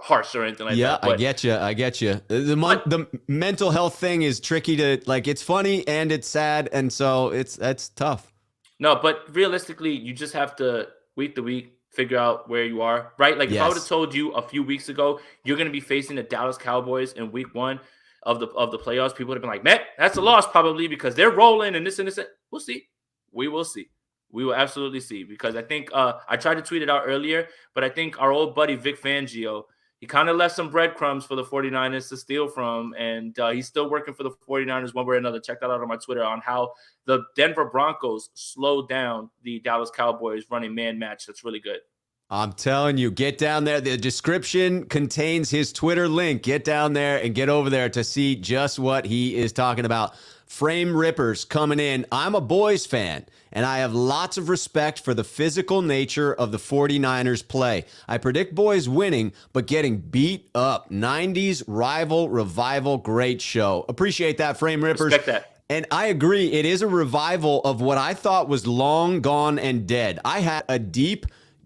harsh or anything like that. Yeah, I get you. The mental health thing is tricky to, like, it's funny and it's sad, and so that's tough. No, but realistically, you just have to week to week figure out where you are, right? Like, if I would have told you a few weeks ago you're going to be facing the Dallas Cowboys in week 1 of the playoffs, people would have been like, man, that's a loss probably because they're rolling and this and this. We'll see. We will see. We will absolutely see, because I think I tried to tweet it out earlier, but I think our old buddy Vic Fangio, he kind of left some breadcrumbs for the 49ers to steal from, and he's still working for the 49ers one way or another. Check that out on my Twitter on how the Denver Broncos slowed down the Dallas Cowboys running man match. That's really good. I'm telling you, get down there. The description contains his Twitter link. Get down there and get over there to see just what he is talking about. Frame Rippers coming in. I'm a Boys fan, and I have lots of respect for the physical nature of the 49ers play. I predict Boys winning, but getting beat up. 90s revival, great show. Appreciate that, Frame Rippers. Respect that. And I agree, it is a revival of what I thought was long gone and dead. I had a deep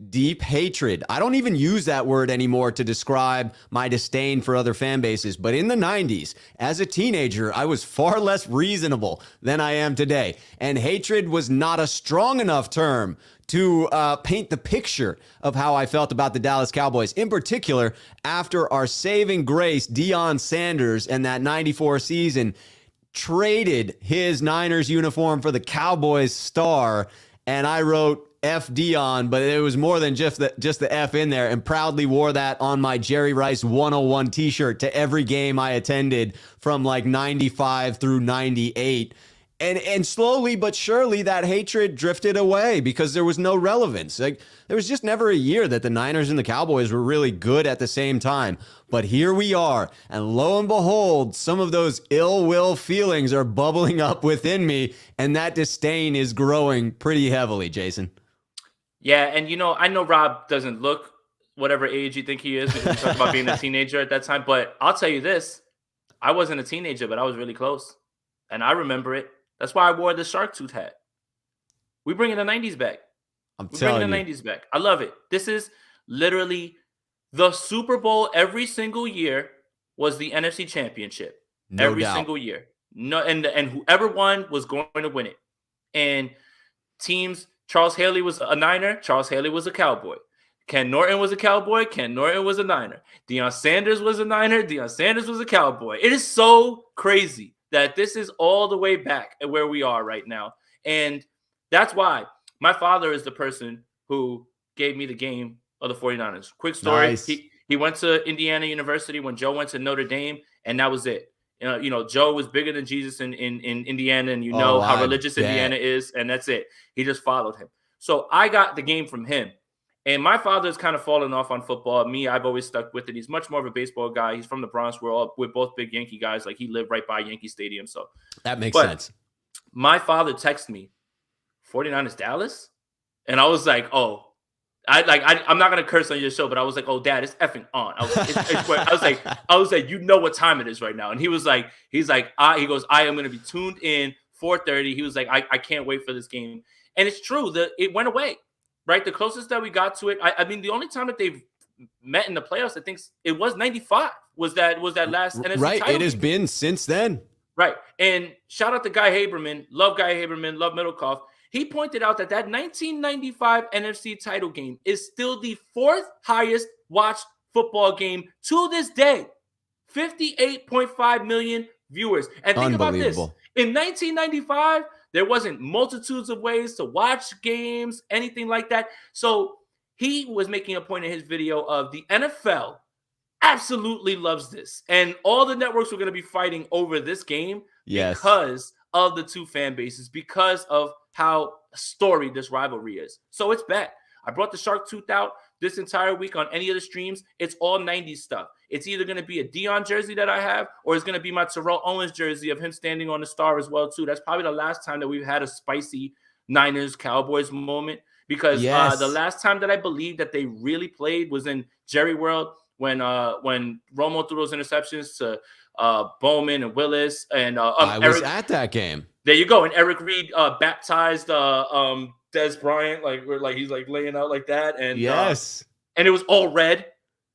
deep hatred. I don't even use that word anymore to describe my disdain for other fan bases. But in the 90s, as a teenager, I was far less reasonable than I am today. And hatred was not a strong enough term to paint the picture of how I felt about the Dallas Cowboys, in particular, after our saving grace, Deion Sanders, and that 94 season traded his Niners uniform for the Cowboys star. And I wrote F Deion, but it was more than just the F in there, and proudly wore that on my Jerry Rice 101 t-shirt to every game I attended from like 95 through 98. And slowly but surely that hatred drifted away because there was no relevance. Like, there was just never a year that the Niners and the Cowboys were really good at the same time. But here we are, and lo and behold, some of those ill will feelings are bubbling up within me, and that disdain is growing pretty heavily, Jason. Yeah, and I know Rob doesn't look whatever age you think he is because we talked about being a teenager at that time, but I'll tell you this. I wasn't a teenager, but I was really close, and I remember it. That's why I wore the shark tooth hat. We bringing the 90s back. I'm telling you. We're bringing the 90s back. I love it. This is literally the Super Bowl every single year was the NFC Championship. No every doubt. single year. No, and whoever won was going to win it. And teams, Charles Haley was a Niner. Charles Haley was a Cowboy. Ken Norton was a Cowboy. Ken Norton was a Niner. Deion Sanders was a Niner. Deion Sanders was a Cowboy. It is so crazy that this is all the way back at where we are right now. And that's why my father is the person who gave me the game of the 49ers. Quick story. Nice. He went to Indiana University when Joe went to Notre Dame, and that was it. Joe was bigger than Jesus in Indiana, and how religious Indiana is, and that's it. He just followed him. So I got the game from him. And my father's kind of fallen off on football. Me, I've always stuck with it. He's much more of a baseball guy. He's from the Bronx. We're both big Yankee guys. Like, he lived right by Yankee Stadium. So that makes sense. My father texted me, 49ers Dallas? And I was like, oh, I'm not gonna curse on your show, but I was like, oh, Dad, it's effing on. I was like, you know what time it is right now. And he goes, I am gonna be tuned in 4:30. He was like, I can't wait for this game. And it's true that it went away. Right, the closest that we got to it. I mean, the only time that they've met in the playoffs, I think it was 95. Was that last NFC right? title It has been since then. Right, and shout out to Guy Haberman. Love Guy Haberman. Love Middlecoff. He pointed out that 1995 NFC title game is still the fourth highest watched football game to this day. 58.5 million viewers. And think about this: in 1995. There wasn't multitudes of ways to watch games, anything like that. So he was making a point in his video of the NFL absolutely loves this. And all the networks were going to be fighting over this game because of the two fan bases, because of how storied this rivalry is. So it's back. I brought the shark tooth out this entire week on any of the streams. It's all 90s stuff. It's either going to be a Deion jersey that I have, or it's going to be my Terrell Owens jersey of him standing on the star as well, too. That's probably the last time that we've had a spicy Niners-Cowboys moment, because the last time that I believe that they really played was in Jerry World when Romo threw those interceptions to Bowman and Willis. And I was at that game. There you go. And Eric Reed baptized Des Bryant, he's laying out like that. And and it was all red.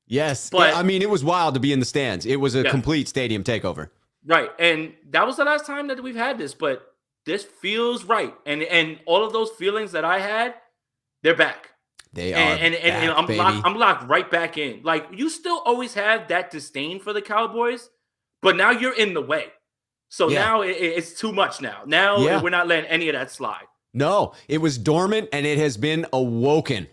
Yes, but I mean, it was wild to be in the stands. It was a complete stadium takeover. Right, and that was the last time that we've had this, but this feels right. And all of those feelings that I had, they're back. They are and I'm locked right back in. Like, you still always have that disdain for the Cowboys, but now you're in the way. So now it's too much now. Now we're not letting any of that slide. No, it was dormant, and it has been awoken.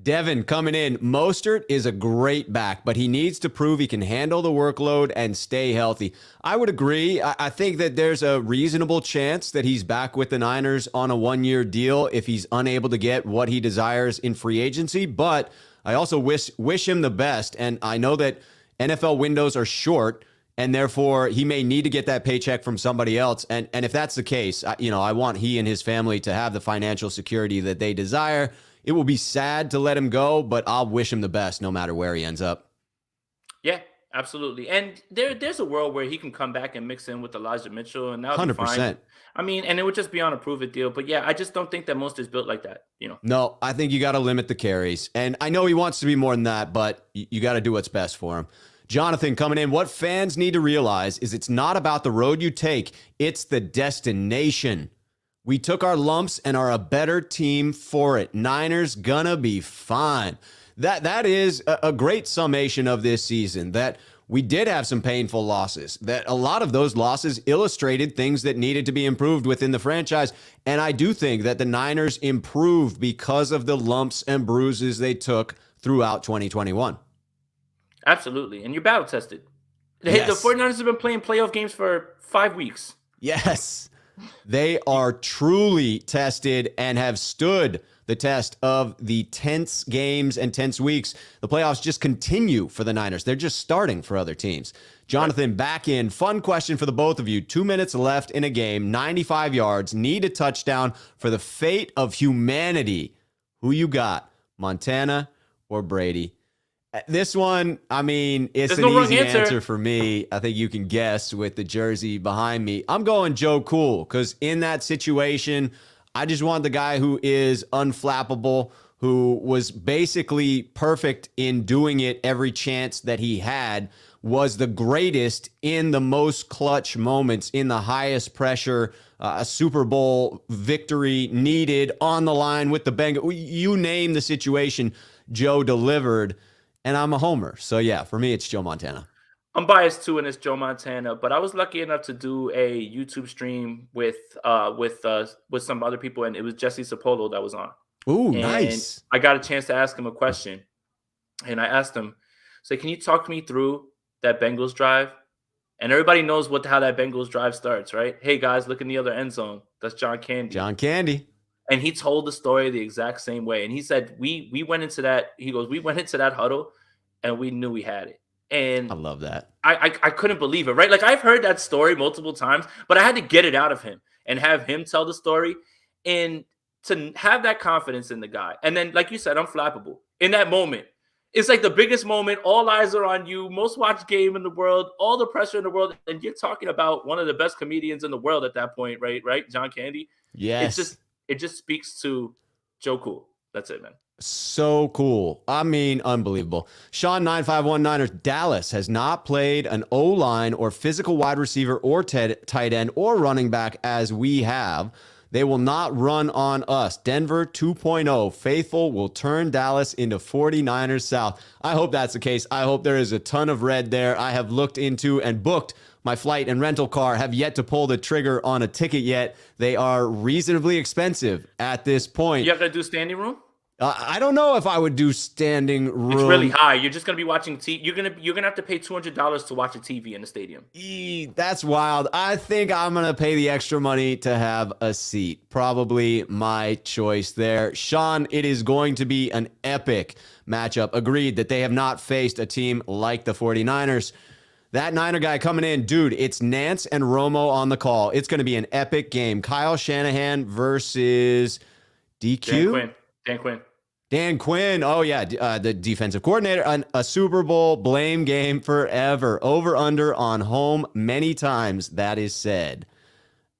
Devin coming in. Mostert is a great back, but he needs to prove he can handle the workload and stay healthy. I would agree. I think that there's a reasonable chance that he's back with the Niners on a one-year deal if he's unable to get what he desires in free agency. But I also wish him the best. And I know that NFL windows are short, and therefore he may need to get that paycheck from somebody else. And if that's the case, I want he and his family to have the financial security that they desire. It will be sad to let him go, but I'll wish him the best no matter where he ends up. Yeah, Absolutely. And there's a world where he can come back and mix in with Elijah Mitchell, and that'll be fine. 100%. I mean, and it would just be on a prove it deal. But yeah, I just don't think that most is built like that, No, I think you got to limit the carries. And I know he wants to be more than that, but you got to do what's best for him. Jonathan coming in. What fans need to realize is it's not about the road you take, it's the destination. We took our lumps and are a better team for it. Niners gonna be fine. That is a great summation of this season, that we did have some painful losses, that a lot of those losses illustrated things that needed to be improved within the franchise. And I do think that the Niners improved because of the lumps and bruises they took throughout 2021. Absolutely. And you're battle tested. Yes. The 49ers have been playing playoff games for 5 weeks. Yes. They are truly tested and have stood the test of the tense games and tense weeks. The playoffs just continue for the Niners. They're just starting for other teams. Jonathan, back in. Fun question for the both of you. 2 minutes left in a game, 95 yards, need a touchdown for the fate of humanity. Who you got, Montana or Brady? This one, I mean, it's an easy answer for me. I think you can guess with the jersey behind me. I'm going Joe Cool, because in that situation, I just want the guy who is unflappable, who was basically perfect in doing it every chance that he had, was the greatest in the most clutch moments, in the highest pressure, a Super Bowl victory needed on the line with the Bengals. You name the situation, Joe delivered. And I'm a homer. So, yeah, for me, it's Joe Montana. I'm biased, too, and it's Joe Montana. But I was lucky enough to do a YouTube stream with some other people, and it was Jesse Sapolo that was on. Ooh, and nice. I got a chance to ask him a question. And I asked him, so can you talk me through that Bengals drive? And everybody knows how that Bengals drive starts, right? Hey, guys, look in the other end zone. That's John Candy. John Candy. And he told the story the exact same way. And he said, we went into that. He goes, we went into that huddle and we knew we had it. And I love that. I couldn't believe it, right? Like, I've heard that story multiple times, but I had to get it out of him and have him tell the story, and to have that confidence in the guy. And then, like you said, unflappable in that moment. It's like the biggest moment. All eyes are on you. Most watched game in the world. All the pressure in the world. And you're talking about one of the best comedians in the world at that point, right? Right? John Candy. Yes. It just speaks to Joe Cool. That's it, man. So cool. I mean, unbelievable. Sean 9519ers, Dallas has not played an O-line or physical wide receiver or tight end or running back as we have. They will not run on us. Denver 2.0. Faithful will turn Dallas into 49ers South. I hope that's the case. I hope there is a ton of red there. I have looked into and booked my flight and rental car, have yet to pull the trigger on a ticket yet. They are reasonably expensive at this point. You have to do standing room? I don't know if I would do standing room. It's really high. You're just gonna be watching TV. You're gonna have to pay $200 to watch a TV in the stadium. That's wild. I think I'm gonna pay the extra money to have a seat. Probably my choice there. Sean, it is going to be an epic matchup. Agreed that they have not faced a team like the 49ers. That Niner guy coming in, dude, it's Nance and Romo on the call. It's going to be an epic game. Kyle Shanahan versus DQ? Dan Quinn. Oh, yeah, the defensive coordinator. A Super Bowl blame game forever. Over, under on home many times, that is said.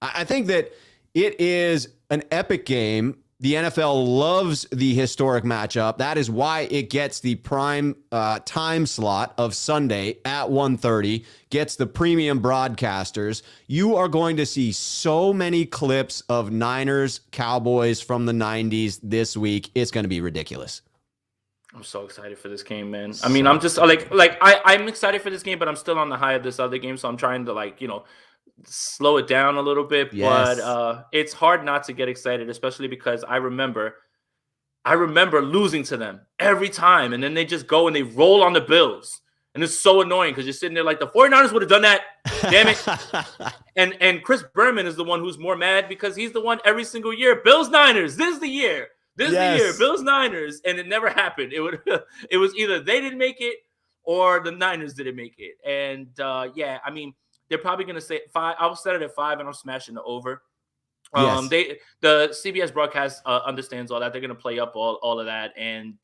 I think that it is an epic game. The NFL loves the historic matchup. That is why it gets the prime time slot of Sunday at 1:30, gets the premium broadcasters. You are going to see so many clips of Niners, Cowboys from the 90s this week. It's going to be ridiculous. I'm so excited for this game, man. I mean, I'm just I'm excited for this game, but I'm still on the high of this other game, so I'm trying to slow it down a little bit. Yes. But it's hard not to get excited, especially because I remember losing to them every time, and then they just go and they roll on the Bills, and it's so annoying because you're sitting there like, the 49ers would have done that, damn it. and Chris Berman is the one who's more mad because he's the one every single year, Bills Niners, this is the year, Bills Niners, and it never happened. It was either they didn't make it or the Niners didn't make it. And yeah, I mean, they're probably going to say 5. I'll set it at 5, and I'm smashing the over. Yes. The CBS broadcast understands all that. They're going to play up all of that. And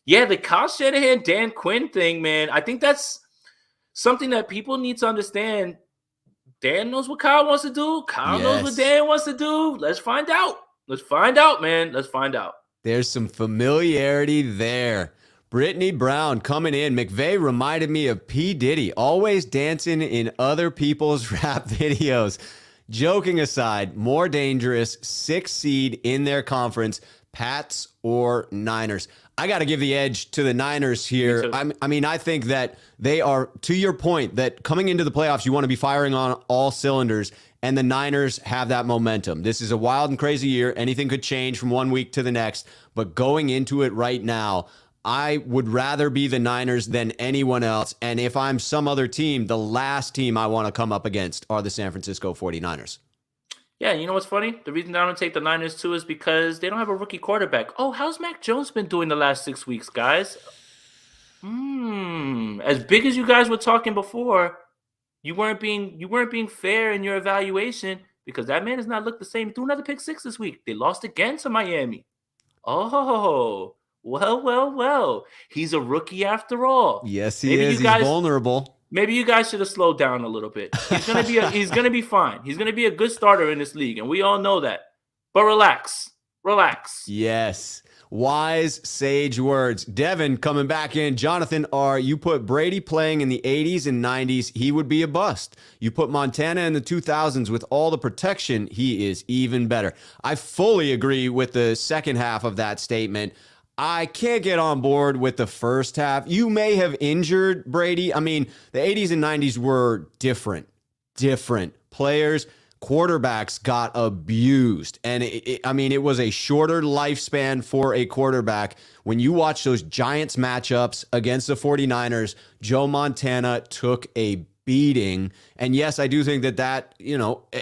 yeah, the Kyle Shanahan, Dan Quinn thing, man, I think that's something that people need to understand. Dan knows what Kyle wants to do. Kyle knows what Yes. Dan wants to do. Let's find out. Let's find out, man. Let's find out. There's some familiarity there. Brittany Brown coming in. McVay reminded me of P. Diddy, always dancing in other people's rap videos. Joking aside, more dangerous, 6th seed in their conference, Pats or Niners. I got to give the edge to the Niners here. I mean, I think that they are, to your point, that coming into the playoffs, you want to be firing on all cylinders, and the Niners have that momentum. This is a wild and crazy year. Anything could change from one week to the next, but going into it right now, I would rather be the Niners than anyone else. And if I'm some other team, the last team I want to come up against are the San Francisco 49ers. Yeah, you know what's funny? The reason I don't take the Niners too is because they don't have a rookie quarterback. Oh, how's Mac Jones been doing the last 6 weeks, guys? As big as you guys were talking before, you weren't being fair in your evaluation because that man has not looked the same. He threw another pick 6 this week. They lost again to Miami. Oh, well. He's a rookie after all. Yes, he is. He's vulnerable. Maybe you guys should have slowed down a little bit. He's gonna be fine. He's gonna be a good starter in this league, and we all know that. But relax. Yes. Wise, sage words. Devin coming back in. Jonathan R., you put Brady playing in the 80s and 90s, he would be a bust. You put Montana in the 2000s with all the protection, he is even better. I fully agree with the second half of that statement. I can't get on board with the first half. You may have injured Brady. I mean, the 80s and 90s were different players. Quarterbacks got abused. And it was a shorter lifespan for a quarterback. When you watch those Giants matchups against the 49ers, Joe Montana took a beating. And yes, I do think that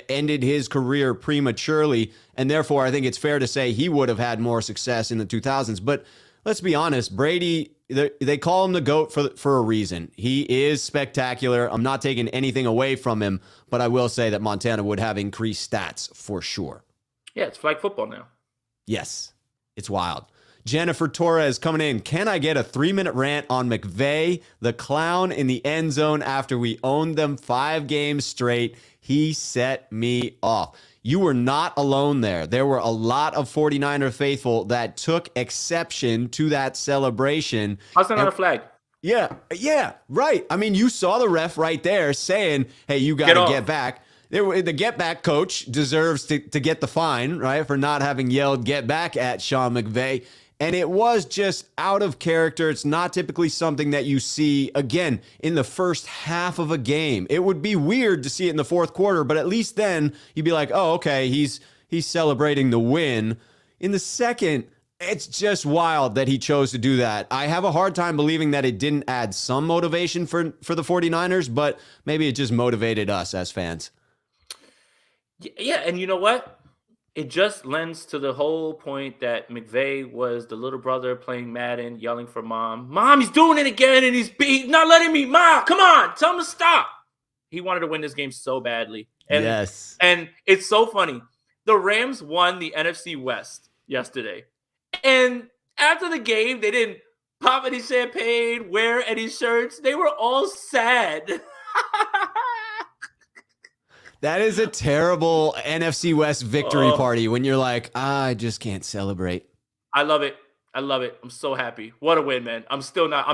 ended his career prematurely. And therefore, I think it's fair to say he would have had more success in the 2000s. But let's be honest, Brady, they call him the GOAT for a reason. He is spectacular. I'm not taking anything away from him, but I will say that Montana would have increased stats for sure. Yeah, it's flag football now. Yes, it's wild. Jennifer Torres coming in. Can I get a 3-minute rant on McVay, the clown in the end zone after we owned them 5 games straight? He set me off. You were not alone there. There were a lot of 49er faithful that took exception to that celebration. How's that not a flag? Yeah, right. I mean, you saw the ref right there saying, hey, you got to get back. The get back coach deserves to get the fine, right, for not having yelled get back at Sean McVay. And it was just out of character. It's not typically something that you see, again, in the first half of a game. It would be weird to see it in the fourth quarter, but at least then you'd be like, oh, okay, he's celebrating the win. In the second, it's just wild that he chose to do that. I have a hard time believing that it didn't add some motivation for the 49ers, but maybe it just motivated us as fans. Yeah, and you know what? It just lends to the whole point that McVay was the little brother playing Madden, yelling for mom. Mom, he's doing it again, and he's not letting me. Mom, come on, tell him to stop. He wanted to win this game so badly. And, yes. And it's so funny. The Rams won the NFC West yesterday. And after the game, they didn't pop any champagne, wear any shirts. They were all sad. That is a terrible NFC West victory party when you're like, I just can't celebrate. I love it. I'm so happy. What a win, man. I'm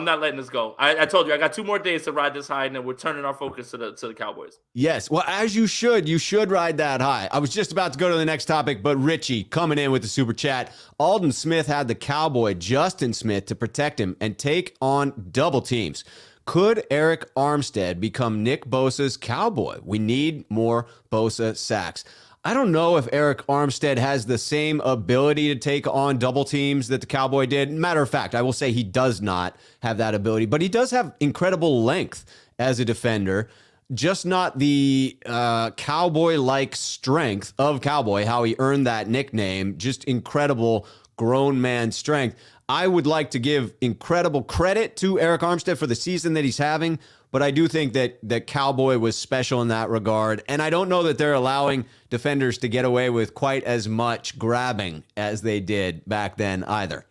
not letting this go. I told you, I got 2 more days to ride this high, and then we're turning our focus to the Cowboys. Yes. Well, as you should ride that high. I was just about to go to the next topic, but Richie coming in with the super chat. Alden Smith had the Cowboy, Justin Smith, to protect him and take on double teams. Could Eric Armstead become Nick Bosa's Cowboy? We need more Bosa sacks. I don't know if Eric Armstead has the same ability to take on double teams that the Cowboy did. Matter of fact, I will say he does not have that ability, but he does have incredible length as a defender, just not the Cowboy-like strength of Cowboy, how he earned that nickname, just incredible grown man strength. I would like to give incredible credit to Eric Armstead for the season that he's having, but I do think that Cowboy was special in that regard, and I don't know that they're allowing defenders to get away with quite as much grabbing as they did back then either.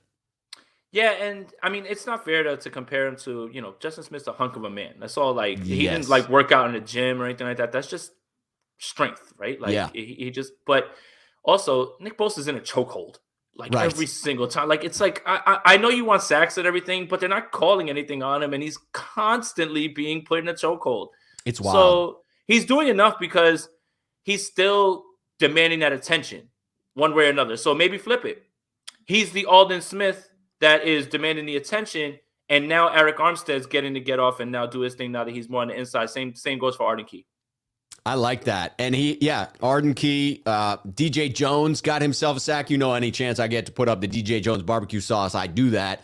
Yeah, and I mean, it's not fair to compare him to, Justin Smith's a hunk of a man. That's all. Like, he didn't like Yes. work out in the gym or anything like that. That's just strength, right? Like, Yeah. he just. But also, Nick Bosa's in a chokehold like every Right. single time. Like, it's like I know you want sacks and everything, but they're not calling anything on him, and he's constantly being put in a chokehold. It's wild. So he's doing enough because he's still demanding that attention one way or another. So maybe flip it. He's the Alden Smith that is demanding the attention, and now Eric Armstead's getting to get off and now do his thing now that he's more on the inside. Same goes for Arden Key. I like that. And Arden Key, DJ Jones got himself a sack. Any chance I get to put up the DJ Jones barbecue sauce, I do that.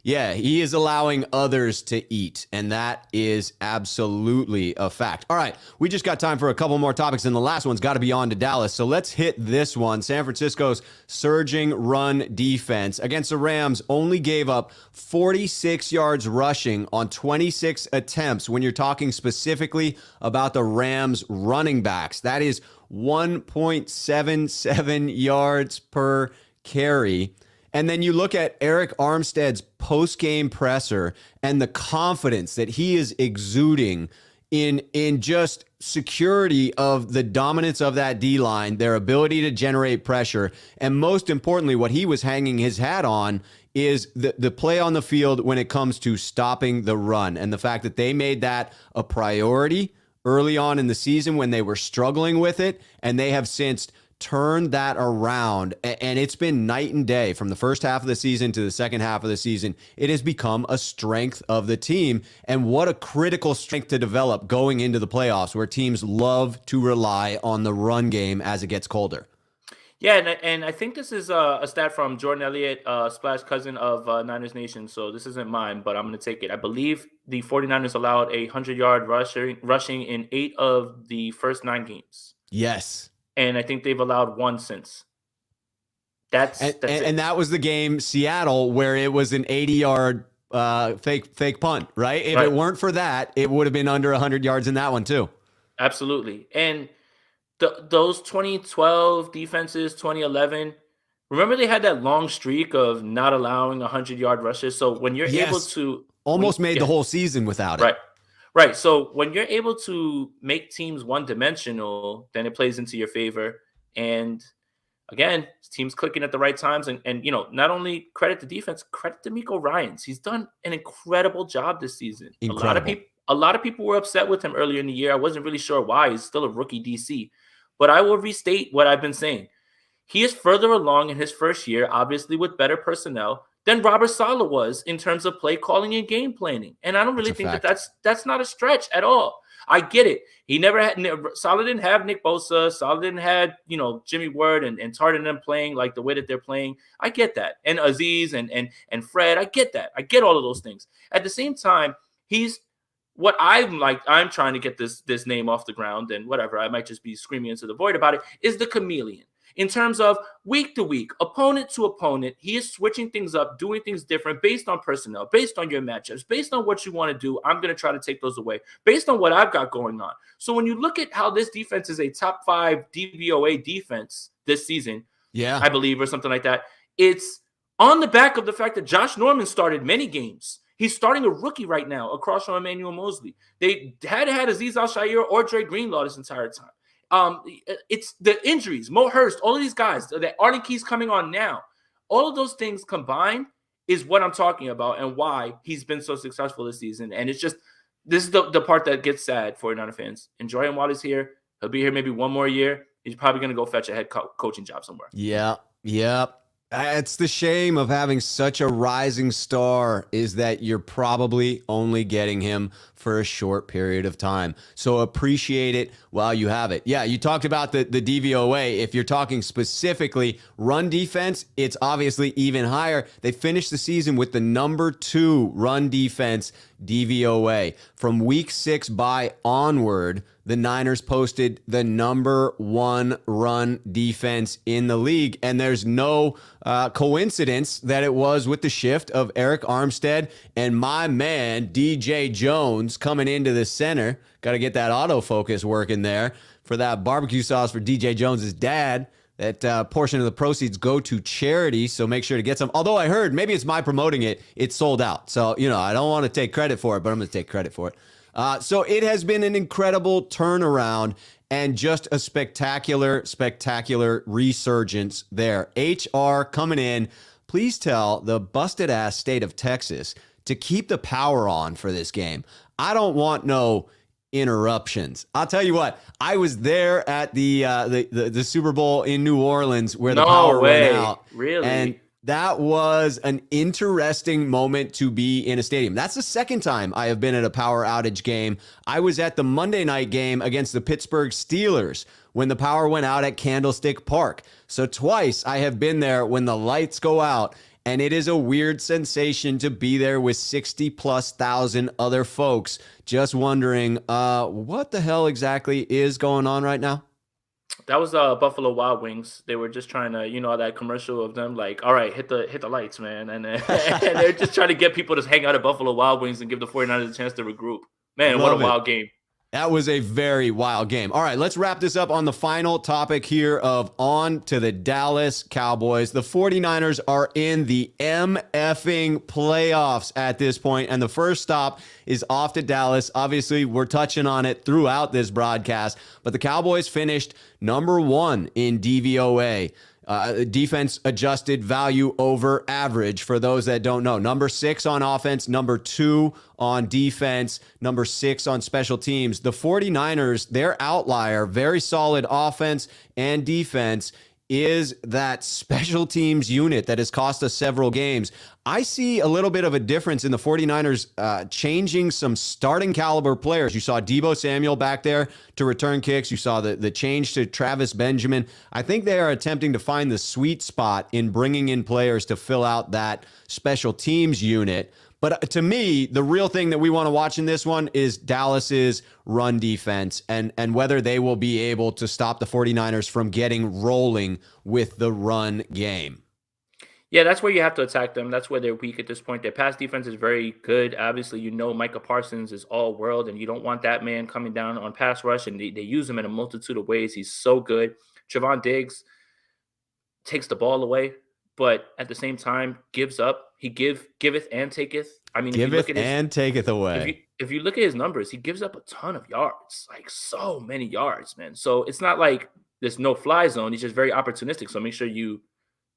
Yeah, he is allowing others to eat, and that is absolutely a fact. All right, we just got time for a couple more topics, and the last one's got to be on to Dallas. So let's hit this one. San Francisco's surging run defense against the Rams only gave up 46 yards rushing on 26 attempts. When you're talking specifically about the Rams running backs, that is 1.77 yards per carry. And then you look at Eric Armstead's post-game presser and the confidence that he is exuding in just security of the dominance of that D-line, their ability to generate pressure, and most importantly, what he was hanging his hat on is the play on the field when it comes to stopping the run, and the fact that they made that a priority early on in the season when they were struggling with it, and they have since turned that around, and it's been night and day from the first half of the season to the second half of the season. It has become a strength of the team, and what a critical strength to develop going into the playoffs, where teams love to rely on the run game as it gets colder. Yeah, and I think this is a stat from Jordan Elliott, splash cousin of Niners Nation, so this isn't mine, but I'm going to take it. I believe the 49ers allowed a 100-yard rushing in 8 of the first 9 games. Yes. And I think they've allowed 1 since. That's it. And that was the game, Seattle, where it was an 80-yard fake punt, right? If it weren't for that, it would have been under 100 yards in that one too. Absolutely. And those 2012 defenses, 2011, remember they had that long streak of not allowing 100-yard rushes. So when you're able to almost made the whole season without it. Right. So when you're able to make teams one-dimensional, then it plays into your favor. And again, teams clicking at the right times. And not only credit the defense, credit DeMeco Ryans. He's done an incredible job this season. Incredible. A lot of people were upset with him earlier in the year. I wasn't really sure why. He's still a rookie DC. But I will restate what I've been saying. He is further along in his first year, obviously with better personnel, than Robert Saleh was in terms of play calling and game planning. And I don't really think that's not a stretch at all. I get it. He never had Saleh didn't have Nick Bosa. Saleh didn't have, Jimmy Ward and Tart and them playing like the way that they're playing. I get that. And Aziz and Fred, I get that. I get all of those things. At the same time, he's what I'm trying to get this name off the ground, and whatever, I might just be screaming into the void about it, is the chameleon. In terms of week to week, opponent to opponent, he is switching things up, doing things different based on personnel, based on your matchups, based on what you want to do. I'm going to try to take those away based on what I've got going on. So when you look at how this defense is a top 5 DVOA defense this season, I believe, or something like that, it's on the back of the fact that Josh Norman started many games. He's starting a rookie right now across from Emmanuel Mosley. They had Aziz Al-Shaair or Dre Greenlaw this entire time. It's the injuries, Mo Hurst, all of these guys, that Arden Key's coming on now. All of those things combined is what I'm talking about and why he's been so successful this season. And it's just, this is the part that gets sad for 49er fans. Enjoy him while he's here. He'll be here maybe one more year. He's probably going to go fetch a head coaching job somewhere. Yeah. It's the shame of having such a rising star, is that you're probably only getting him for a short period of time. So appreciate it while you have it. Yeah, you talked about the DVOA. If you're talking specifically run defense, it's obviously even higher. They finished the season with the number 2 run defense DVOA. From week 6 by onward, the Niners posted the number 1 run defense in the league. And there's no coincidence that it was with the shift of Eric Armstead and my man, DJ Jones, coming into the center. Got to get that autofocus working there for that barbecue sauce for DJ Jones's dad. that portion of the proceeds go to charity, so make sure to get some. Although I heard, maybe it's my promoting it, it's sold out. So, I don't want to take credit for it, but I'm going to take credit for it. So it has been an incredible turnaround and just a spectacular, spectacular resurgence there. HR coming in. Please tell the busted-ass state of Texas to keep the power on for this game. I don't want no interruptions. I'll tell you what, I was there at the Super Bowl in New Orleans where the power went out. Really? And that was an interesting moment to be in a stadium. That's the second time I have been at a power outage game. I was at the Monday night game against the Pittsburgh Steelers when the power went out at Candlestick Park. So twice I have been there when the lights go out. And it is a weird sensation to be there with 60,000+ other folks just wondering what the hell exactly is going on right now. That was Buffalo Wild Wings. They were just trying to, that commercial of them like, all right, hit the lights, man. And they're just trying to get people to hang out at Buffalo Wild Wings and give the 49ers a chance to regroup. Man, what a wild game. That was a very wild game. All right, let's wrap this up on the final topic here of on to the Dallas Cowboys. The 49ers are in the MFing playoffs at this point, and the first stop is off to Dallas. Obviously, we're touching on it throughout this broadcast, but the Cowboys finished number 1 in DVOA. Defense adjusted value over average for those that don't know. Number 6 on offense, number 2 on defense, number 6 on special teams. The 49ers, their outlier, very solid offense and defense, is that special teams unit that has cost us several games. I see a little bit of a difference in the 49ers changing some starting caliber players. You saw Deebo Samuel back there to return kicks. You saw the change to Travis Benjamin. I think they are attempting to find the sweet spot in bringing in players to fill out that special teams unit. But to me, the real thing that we want to watch in this one is Dallas's run defense and whether they will be able to stop the 49ers from getting rolling with the run game. Yeah, that's where you have to attack them. That's where they're weak at this point. Their pass defense is very good. Obviously, Micah Parsons is all world, and you don't want that man coming down on pass rush, and they use him in a multitude of ways. He's so good. Trevon Diggs takes the ball away, but at the same time gives up. He giveth and taketh. I mean, giveth and taketh away. If you look at his numbers, he gives up a ton of yards, like so many yards, man. So it's not like there's no fly zone. He's just very opportunistic. So make sure you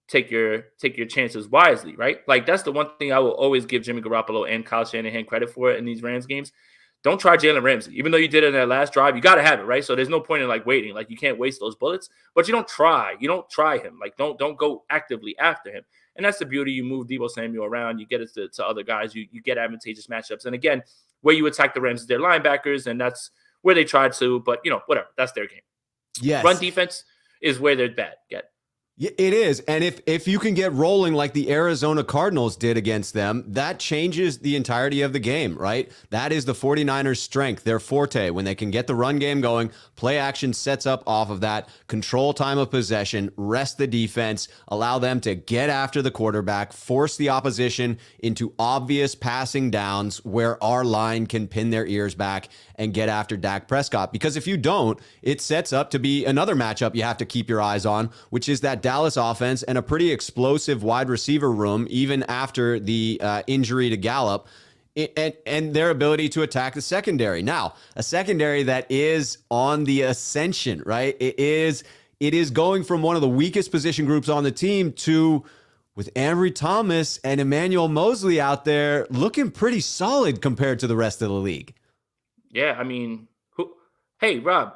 take your chances wisely, right? Like that's the one thing I will always give Jimmy Garoppolo and Kyle Shanahan credit for in these Rams games. Don't try Jalen Ramsey. Even though you did it in that last drive, you got to have it, right? So there's no point in like waiting. Like you can't waste those bullets, but you don't try. You don't try him. Like don't go actively after him. And that's the beauty. You move Deebo Samuel around. You get it to other guys. You get advantageous matchups. And again, where you attack the Rams is their linebackers, and that's where they tried to. But, whatever. That's their game. Yes. Run defense is where they're bad. It is. And if you can get rolling like the Arizona Cardinals did against them, that changes the entirety of the game, right? That is the 49ers' strength, their forte. When they can get the run game going, play action sets up off of that, control time of possession, rest the defense, allow them to get after the quarterback, force the opposition into obvious passing downs where our line can pin their ears back and get after Dak Prescott. Because if you don't, it sets up to be another matchup you have to keep your eyes on, which is that Dallas offense and a pretty explosive wide receiver room, even after the injury to Gallup, and their ability to attack the secondary. Now, a secondary that is on the ascension, right? It is going from one of the weakest position groups on the team to, with Ambry Thomas and Emmanuel Mosley out there, looking pretty solid compared to the rest of the league. Yeah, I mean, hey, Rob,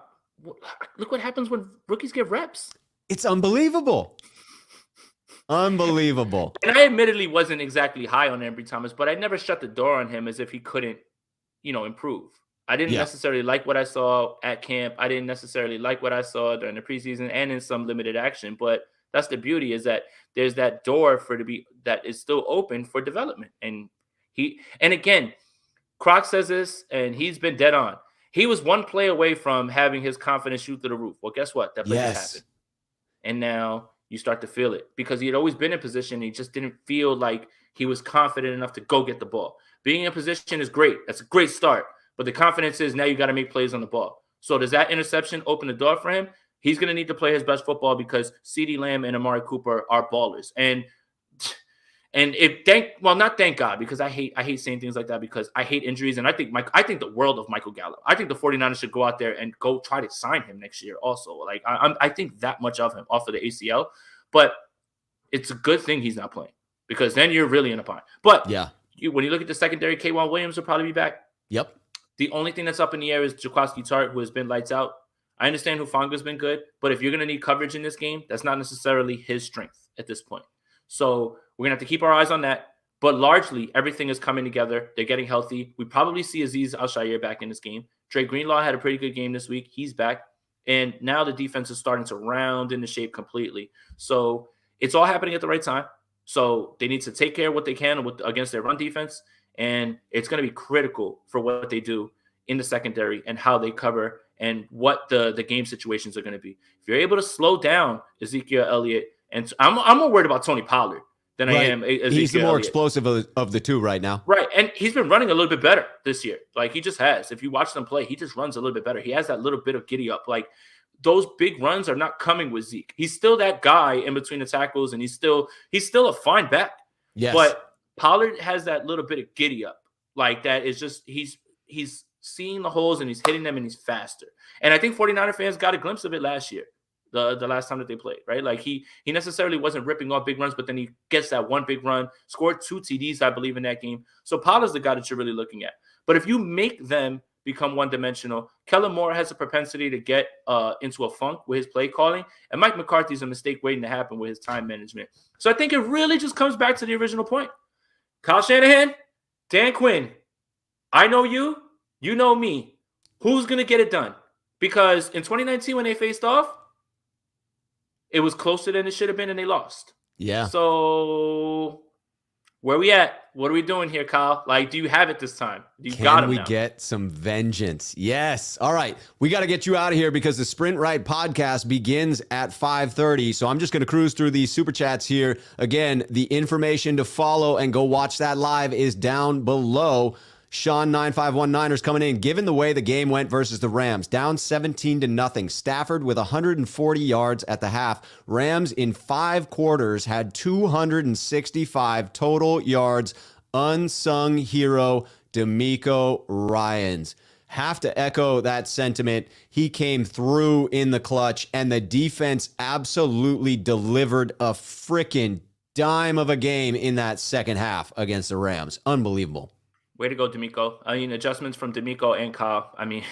look what happens when rookies get reps. It's unbelievable. Unbelievable. And I admittedly wasn't exactly high on Ambry Thomas, but I never shut the door on him as if he couldn't, improve. I didn't necessarily like what I saw at camp. I didn't necessarily like what I saw during the preseason and in some limited action. But that's the beauty, is that there's that door that is still open for development. And again, Croc says this, and he's been dead on. He was one play away from having his confidence shoot through the roof. Well, guess what? That play just happened. And now you start to feel it because he had always been in position. He just didn't feel like he was confident enough to go get the ball. Being in position is great. That's a great start. But the confidence is now you got to make plays on the ball. So does that interception open the door for him? He's going to need to play his best football because CeeDee Lamb and Amari Cooper are ballers. And not thank God, because I hate saying things like that because I hate injuries. And I think the world of Michael Gallup. I think the 49ers should go out there and go try to sign him next year also. Like I think that much of him off of the ACL, but it's a good thing he's not playing because then you're really in a bind. But yeah, when you look at the secondary, K'Wan Williams will probably be back. Yep. The only thing that's up in the air is Jaquiski Tartt, who has been lights out. I understand Hufanga's been good, but if you're going to need coverage in this game, that's not necessarily his strength at this point. So we're going to have to keep our eyes on that. But largely, everything is coming together. They're getting healthy. We probably see Azeez Al-Shaair back in this game. Dre Greenlaw had a pretty good game this week. He's back. And now the defense is starting to round into shape completely. So it's all happening at the right time. So they need to take care of what they can against their run defense. And it's going to be critical for what they do in the secondary and how they cover and what the game situations are going to be. If you're able to slow down Ezekiel Elliott, and I'm more worried about Tony Pollard than I am Ezekiel He's the more Elliott. explosive of the two right now. Right, and he's been running a little bit better this year. Like, he just has. If you watch them play, he just runs a little bit better. He has that little bit of giddy up. Like, those big runs are not coming with Zeke. He's still that guy in between the tackles, and he's still a fine back. Yes. But Pollard has that little bit of giddy up. Like, that is just he's seeing the holes and he's hitting them and he's faster. And I think 49er fans got a glimpse of it last year, the last time that they played, right? Like, he necessarily wasn't ripping off big runs, but then he gets that one big run, scored 2 TDs, I believe, in that game. So Pollard's the guy that you're really looking at. But if you make them become one-dimensional, Kellen Moore has a propensity to get into a funk with his play calling, and Mike McCarthy's a mistake waiting to happen with his time management. So I think it really just comes back to the original point. Kyle Shanahan, Dan Quinn, I know you, you know me. Who's going to get it done? Because in 2019 when they faced off, it was closer than it should have been and they lost. Yeah. So where we at? What are we doing here, Kyle? Like, do you have it this time? Can we get some vengeance? Yes. All right. We got to get you out of here because the Sprint Right podcast begins at 5:30. So I'm just going to cruise through these super chats here. Again, the information to follow and go watch that live is down below. Sean 9519ers coming in. Given the way the game went versus the Rams, down 17-0. Stafford with 140 yards at the half. Rams in 5 quarters had 265 total yards. Unsung hero DeMeco Ryans. Have to echo that sentiment. He came through in the clutch, and the defense absolutely delivered a freaking dime of a game in that second half against the Rams. Unbelievable. Way to go, DeMeco. I mean, adjustments from DeMeco and Kyle. I mean,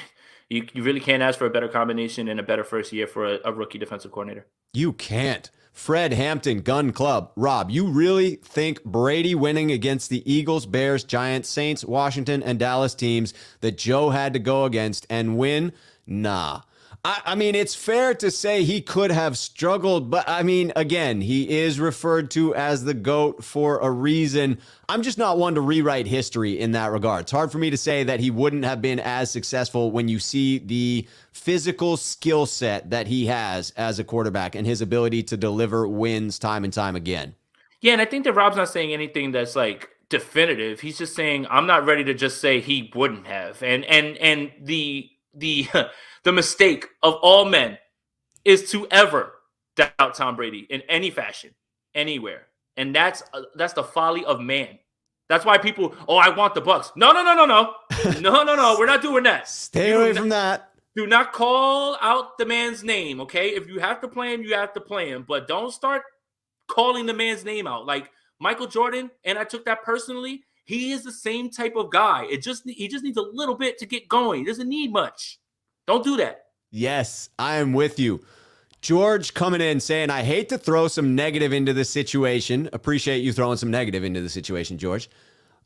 you really can't ask for a better combination and a better first year for a rookie defensive coordinator. You can't. Fred Hampton, Gun Club. Rob, you really think Brady winning against the Eagles, Bears, Giants, Saints, Washington, and Dallas teams that Joe had to go against and win? Nah. I mean, it's fair to say he could have struggled, but I mean, again, he is referred to as the GOAT for a reason. I'm just not one to rewrite history in that regard. It's hard for me to say that he wouldn't have been as successful when you see the physical skill set that he has as a quarterback and his ability to deliver wins time and time again. Yeah, and I think that Rob's not saying anything that's like definitive. He's just saying, I'm not ready to just say he wouldn't have. And the mistake of all men is to ever doubt Tom Brady in any fashion, anywhere. And that's the folly of man. That's why people, I want the Bucks. No. No. We're not doing that. Stay away from that. Do not call out the man's name, okay? If you have to play him, you have to play him. But don't start calling the man's name out. Like Michael Jordan, and I took that personally, he is the same type of guy. He just needs a little bit to get going. He doesn't need much. Don't do that. Yes, I am with you. George coming in saying, I hate to throw some negative into the situation. Appreciate you throwing some negative into the situation, George.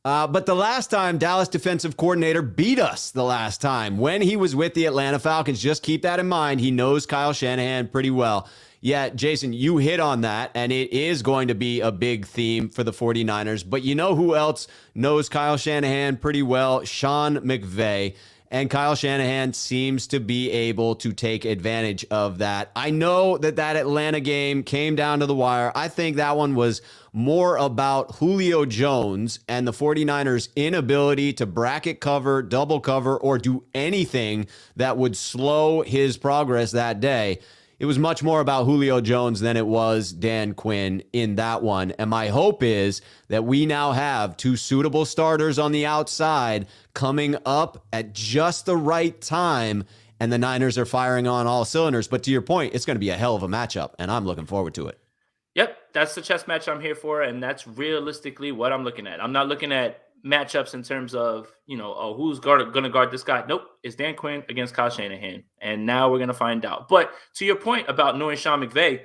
But the last time Dallas defensive coordinator beat us the last time when he was with the Atlanta Falcons. Just keep that in mind. He knows Kyle Shanahan pretty well. Yeah, Jason, you hit on that, and it is going to be a big theme for the 49ers. But you know who else knows Kyle Shanahan pretty well? Sean McVay. And Kyle Shanahan seems to be able to take advantage of that. I know that Atlanta game came down to the wire. I think that one was more about Julio Jones and the 49ers' inability to bracket cover, double cover, or do anything that would slow his progress that day. it was much more about Julio Jones than it was Dan Quinn in that one. And my hope is that we now have two suitable starters on the outside coming up at just the right time, and the Niners are firing on all cylinders. But to your point, it's going to be a hell of a matchup, and I'm looking forward to it. Yep, that's the chess match I'm here for, and that's realistically what I'm looking at. I'm not looking at matchups in terms of, who's going to guard this guy. Nope, it's Dan Quinn against Kyle Shanahan, and now we're going to find out. But to your point about knowing Sean McVay,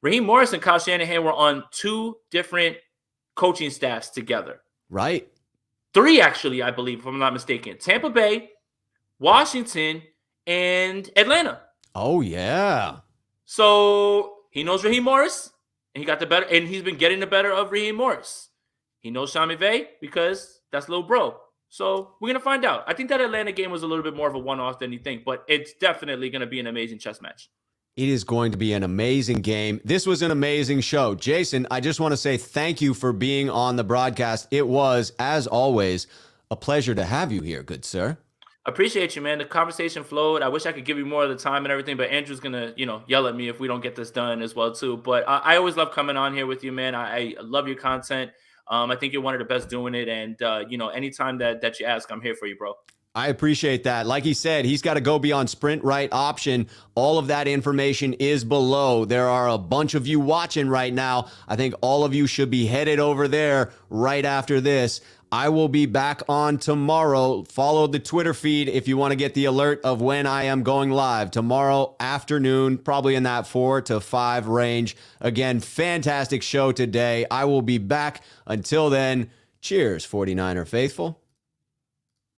Raheem Morris and Kyle Shanahan were on two different coaching staffs together. Right. Three, actually, I believe, if I'm not mistaken. Tampa Bay, Washington, and Atlanta. Oh, yeah. So he knows Raheem Morris, and he's been getting the better of Raheem Morris. He knows Sean McVay because that's little bro. So we're going to find out. I think that Atlanta game was a little bit more of a one-off than you think, but it's definitely going to be an amazing chess match. It is going to be an amazing game. This was an amazing show. Jason, I just want to say thank you for being on the broadcast. It was, as always, a pleasure to have you here, good sir. Appreciate you, man. The conversation flowed. I wish I could give you more of the time and everything, but Andrew's going to, yell at me if we don't get this done as well, too. But I always love coming on here with you, man. I love your content. I think you're one of the best doing it. And, anytime that you ask, I'm here for you, bro. I appreciate that. Like he said, he's got to go beyond sprint right option. All of that information is below. There are a bunch of you watching right now. I think all of you should be headed over there right after this. I will be back on tomorrow. Follow the Twitter feed if you want to get the alert of when I am going live. Tomorrow afternoon, probably in that 4 to 5 range. Again, fantastic show today. I will be back. Until then, cheers, 49er faithful.